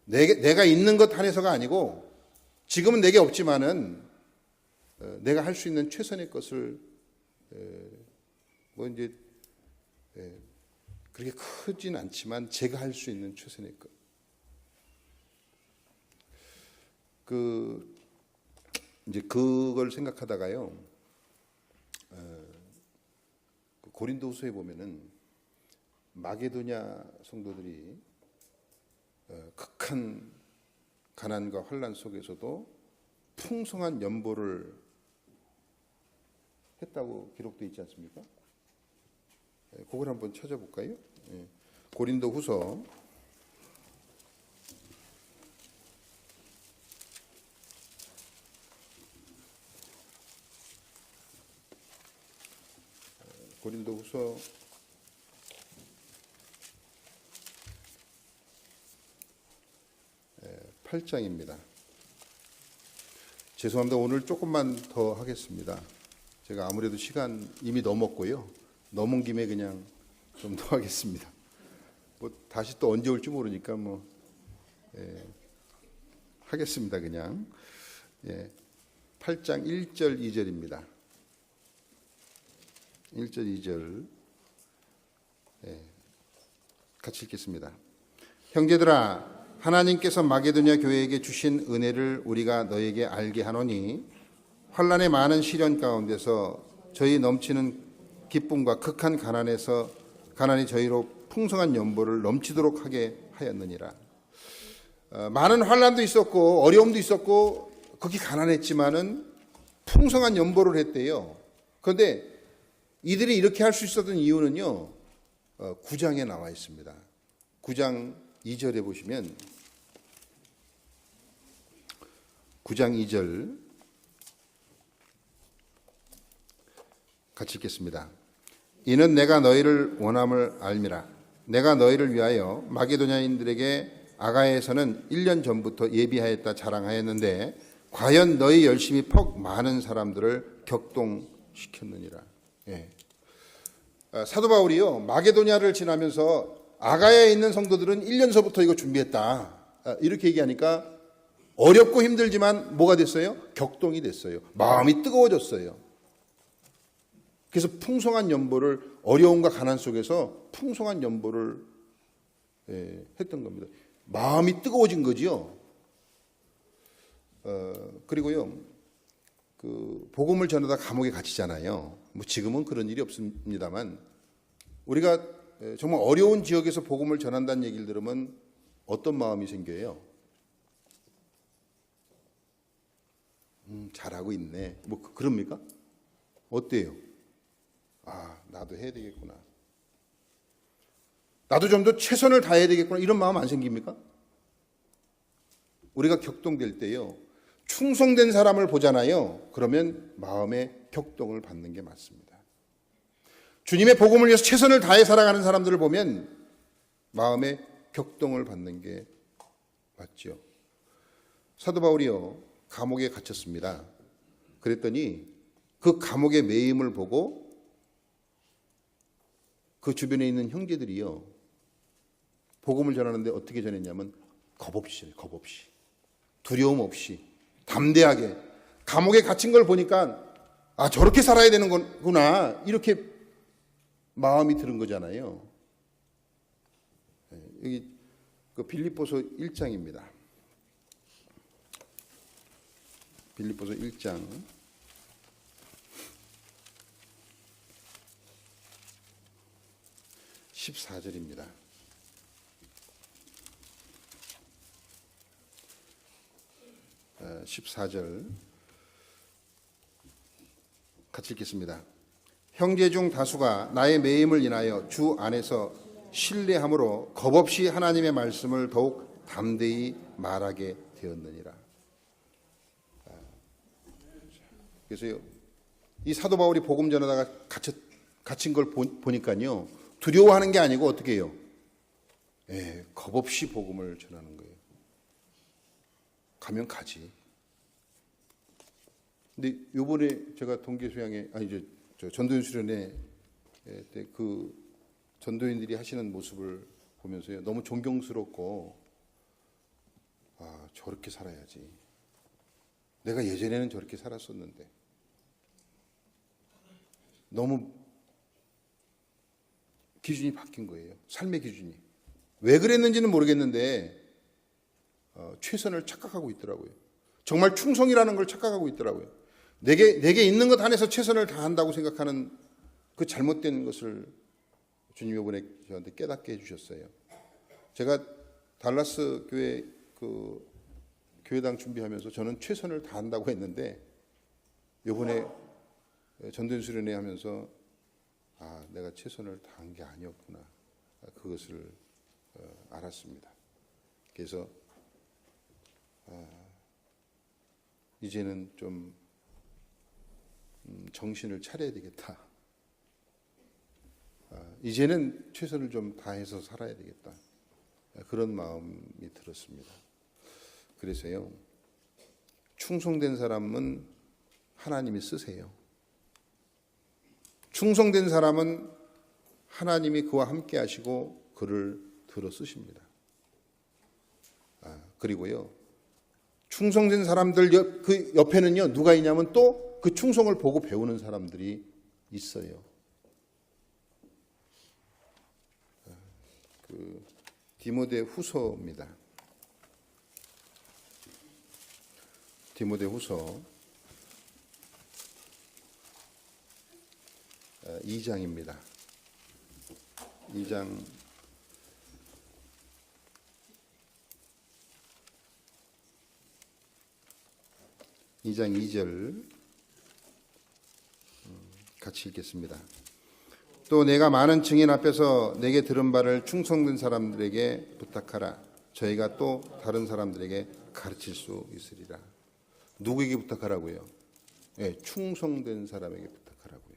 내가 있는 것 한해서가 아니고 지금은 내게 없지만은 내가 할 수 있는 최선의 것을 뭐 이제 그렇게 크진 않지만 제가 할 수 있는 최선의 것. 이제 그걸 생각하다가요. 고린도후서에 보면은 마게도냐 성도들이 극한 가난과 환난 속에서도 풍성한 연보를 했다고 기록되어 있지 않습니까? 그걸 한번 찾아볼까요? 고린도후서 8장입니다. 죄송합니다. 오늘 조금만 더 하겠습니다. 제가 아무래도 시간 이미 넘었고요. 넘은 김에 그냥 좀 더 하겠습니다. 뭐 다시 또 언제 올지 모르니까 하겠습니다. 그냥 8장 1절 2절입니다. 1절 2절 같이 읽겠습니다. 형제들아 하나님께서 마게도냐 교회에게 주신 은혜를 우리가 너에게 알게 하노니 환난의 많은 시련 가운데서 저희 넘치는 기쁨과 극한 가난에서 가난이 저희로 풍성한 연보를 넘치도록 하게 하였느니라. 많은 환난도 있었고 어려움도 있었고 극히 가난했지만은 풍성한 연보를 했대요. 그런데 이들이 이렇게 할 수 있었던 이유는요. 9장에 나와 있습니다. 9장 2절에 보시면 9장 2절 같이 읽겠습니다. 이는 내가 너희를 원함을 알미라. 내가 너희를 위하여 마게도냐인들에게 아가야에서는 1년 전부터 예비하였다 자랑하였는데 과연 너희 열심히 퍽 많은 사람들을 격동시켰느니라. 사도 바울이요 마게도냐를 지나면서 아가야에 있는 성도들은 1년서부터 이거 준비했다 이렇게 얘기하니까 어렵고 힘들지만 뭐가 됐어요? 격동이 됐어요. 마음이 뜨거워졌어요. 그래서 풍성한 연보를 어려움과 가난 속에서 풍성한 연보를 했던 겁니다. 마음이 뜨거워진 거지요. 그리고요, 그 복음을 전하다 감옥에 갇히잖아요. 뭐 지금은 그런 일이 없습니다만 우리가 정말 어려운 지역에서 복음을 전한다는 얘기를 들으면 어떤 마음이 생겨요? 잘하고 있네. 뭐 그럽니까? 어때요? 아, 나도 해야 되겠구나. 나도 좀 더 최선을 다해야 되겠구나. 이런 마음 안 생깁니까? 우리가 격동될 때요, 충성된 사람을 보잖아요. 그러면 마음에 격동을 받는 게 맞습니다. 주님의 복음을 위해서 최선을 다해 살아가는 사람들을 보면 마음에 격동을 받는 게 맞죠. 사도 바울이요, 감옥에 갇혔습니다. 그랬더니 그 감옥의 매임을 보고 그 주변에 있는 형제들이요, 복음을 전하는데 어떻게 전했냐면 겁 없이 두려움 없이 담대하게. 감옥에 갇힌 걸 보니까 아, 저렇게 살아야 되는 거구나, 이렇게 마음이 드는 거잖아요. 여기 그 빌립보서 1장입니다. 빌립보서 1장 14절입니다. 14절 같이 읽겠습니다. 형제 중 다수가 나의 매임을 인하여 주 안에서 신뢰함으로 겁없이 하나님의 말씀을 더욱 담대히 말하게 되었느니라. 그래서요, 이 사도 바울이 복음 전하다가 갇힌 걸 보니까요, 두려워하는 게 아니고 어떻게 해요? 겁없이 복음을 전하는 거예요. 가면 가지. 근데 요번에 제가 동계 수양회, 저 전도연 수련회 때 그 전도인들이 하시는 모습을 보면서요, 너무 존경스럽고, 아, 저렇게 살아야지. 내가 예전에는 저렇게 살았었는데. 너무 기준이 바뀐 거예요. 삶의 기준이. 왜 그랬는지는 모르겠는데 최선을 착각하고 있더라고요. 정말 충성이라는 걸 착각하고 있더라고요. 내게 있는 것 안에서 최선을 다한다고 생각하는 그 잘못된 것을 주님이 이번에 저한테 깨닫게 해주셨어요. 제가 달라스 교회 그 교회당 준비하면서 저는 최선을 다한다고 했는데 이번에 전도연 수련회 하면서 아, 내가 최선을 다한 게 아니었구나, 그것을 알았습니다. 그래서 이제는 좀 정신을 차려야 되겠다. 이제는 최선을 좀 다해서 살아야 되겠다. 그런 마음이 들었습니다. 그래서요, 충성된 사람은 하나님이 쓰세요. 충성된 사람은 하나님이 그와 함께 하시고 그를 들어 쓰십니다. 그리고요, 충성된 사람들 그 옆에는요, 누가 있냐면 또 그 충성을 보고 배우는 사람들이 있어요. 그 디모데 후서입니다. 디모데 후서 2장입니다. 2장 2절 같이 읽겠습니다. 또 내가 많은 증인 앞에서 내게 들은 바를 충성된 사람들에게 부탁하라. 저희가 또 다른 사람들에게 가르칠 수 있으리라. 누구에게 부탁하라고요? 충성된 사람에게 부탁하라고요.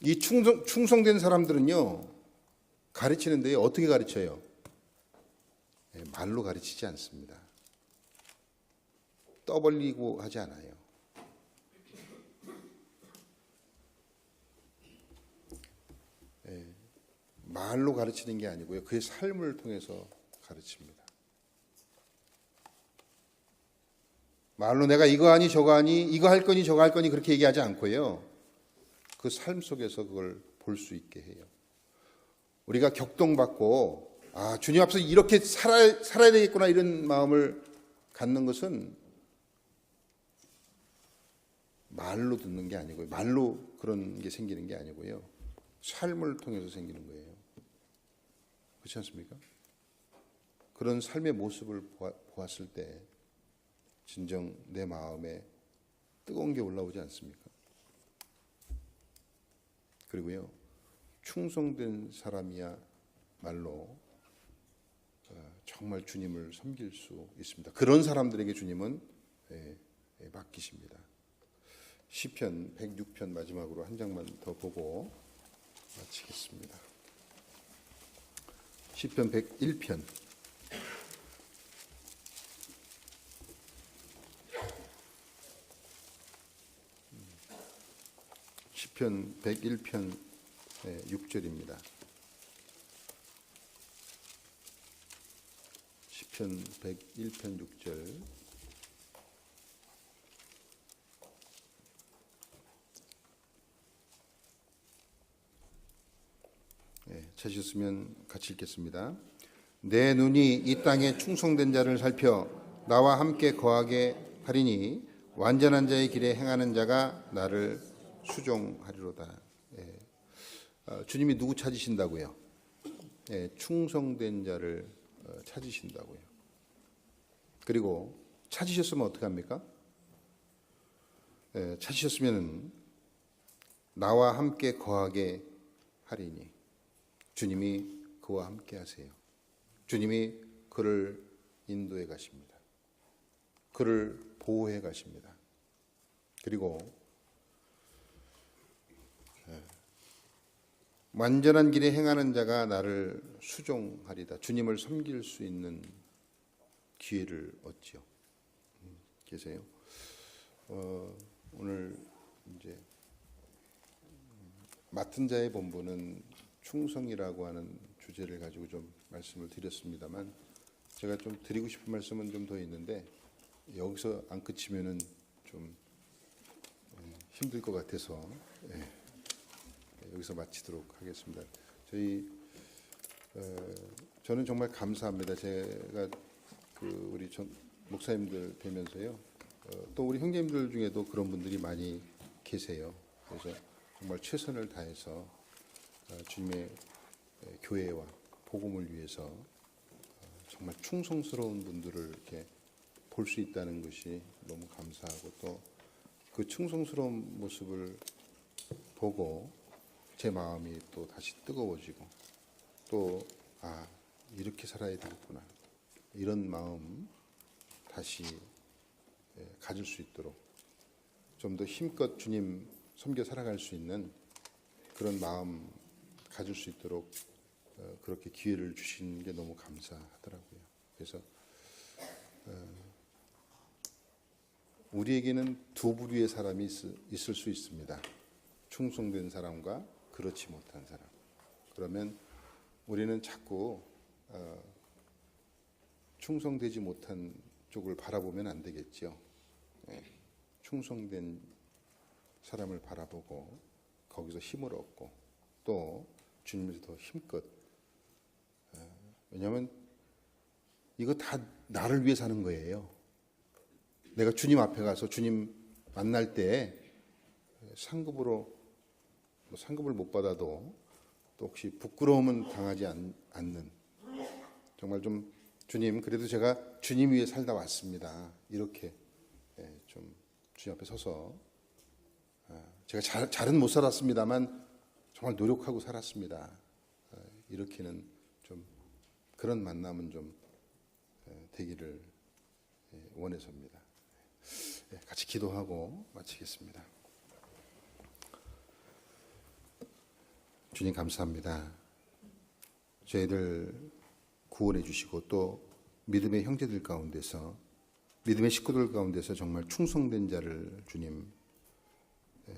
이 충성된 사람들은요, 가르치는데 어떻게 가르쳐요? 말로 가르치지 않습니다. 떠벌리고 하지 않아요. 말로 가르치는 게 아니고요, 그의 삶을 통해서 가르칩니다. 말로 내가 이거 하니 저거 하니, 이거 할 거니 저거 할 거니 그렇게 얘기하지 않고요, 그 삶 속에서 그걸 볼 수 있게 해요. 우리가 격동받고 주님 앞에서 이렇게 살아야 되겠구나 이런 마음을 갖는 것은 말로 듣는 게 아니고요. 말로 그런 게 생기는 게 아니고요. 삶을 통해서 생기는 거예요. 그렇지 않습니까? 그런 삶의 모습을 보았을 때 진정 내 마음에 뜨거운 게 올라오지 않습니까? 그리고요, 충성된 사람이야말로 정말 주님을 섬길 수 있습니다. 그런 사람들에게 주님은 맡기십니다. 시편 106편 마지막으로 한 장만 더 보고 마치겠습니다. 시편 101편 시편 101편 6절입니다. 시편 101편 6절 찾으셨으면 같이 읽겠습니다. 내 눈이 이 땅에 충성된 자를 살펴 나와 함께 거하게 하리니 완전한 자의 길에 행하는 자가 나를 수종하리로다. 주님이 누구 찾으신다고요? 충성된 자를 찾으신다고요. 그리고 찾으셨으면 어떻게 합니까? 찾으셨으면 나와 함께 거하게 하리니 주님이 그와 함께 하세요. 주님이 그를 인도해 가십니다. 그를 보호해 가십니다. 그리고 완전한 길에 행하는 자가 나를 수종하리다. 주님을 섬길 수 있는 기회를 얻지요. 계세요? 오늘 이제 맡은 자의 본분은 충성이라고 하는 주제를 가지고 좀 말씀을 드렸습니다만, 제가 좀 드리고 싶은 말씀은 좀 더 있는데 여기서 안 그치면은 좀 힘들 것 같아서 여기서 마치도록 하겠습니다. 저는 정말 감사합니다. 제가 우리 목사님들 뵈면서요, 또 우리 형제님들 중에도 그런 분들이 많이 계세요. 그래서 정말 최선을 다해서 주님의 교회와 복음을 위해서 정말 충성스러운 분들을 이렇게 볼 수 있다는 것이 너무 감사하고, 또 그 충성스러운 모습을 보고 제 마음이 또 다시 뜨거워지고, 또 이렇게 살아야 되겠구나 이런 마음 다시 가질 수 있도록 좀 더 힘껏 주님 섬겨 살아갈 수 있는 그런 마음 가질 수 있도록 그렇게 기회를 주신 게 너무 감사하더라고요. 그래서 우리에게는 두 부류의 사람이 있을 수 있습니다. 충성된 사람과 그렇지 못한 사람. 그러면 우리는 자꾸 충성되지 못한 쪽을 바라보면 안 되겠죠. 충성된 사람을 바라보고 거기서 힘을 얻고, 또 주님에서 더 힘껏, 왜냐하면 이거 다 나를 위해 사는 거예요. 내가 주님 앞에 가서 주님 만날 때 상급을 못 받아도 또 혹시 부끄러움은 당하지 않는, 정말 좀 주님, 그래도 제가 주님 위해 살다 왔습니다. 이렇게 좀 주님 앞에 서서 제가 잘은 못 살았습니다만 정말 노력하고 살았습니다. 이렇게는 좀 그런 만남은 좀 되기를 원해서입니다. 같이 기도하고 마치겠습니다. 주님 감사합니다. 저희들 구원해 주시고, 또 믿음의 형제들 가운데서, 믿음의 식구들 가운데서 정말 충성된 자를 주님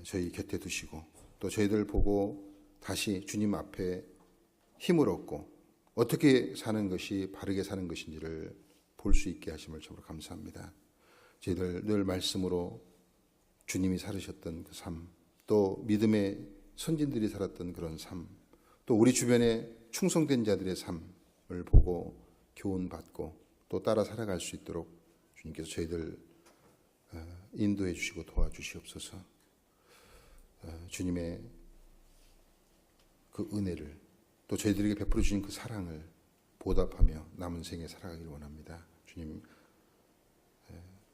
저희 곁에 두시고, 또 저희들 보고 다시 주님 앞에 힘을 얻고 어떻게 사는 것이 바르게 사는 것인지를 볼 수 있게 하심을 참으로 감사합니다. 저희들 늘 말씀으로 주님이 살으셨던 그 삶, 또 믿음의 선진들이 살았던 그런 삶, 또 우리 주변에 충성된 자들의 삶을 보고 교훈받고 또 따라 살아갈 수 있도록 주님께서 저희들 인도해 주시고 도와주시옵소서. 주님의 그 은혜를 또 저희들에게 베풀어 주신 그 사랑을 보답하며 남은 생에 살아가기를 원합니다. 주님,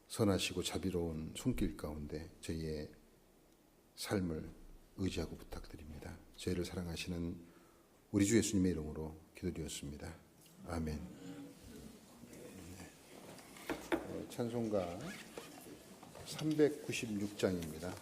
선하시고 자비로운 손길 가운데 저희의 삶을 의지하고 부탁드립니다. 저희를 사랑하시는 우리 주 예수님의 이름으로 기도드렸습니다. 아멘. 찬송가 396장입니다.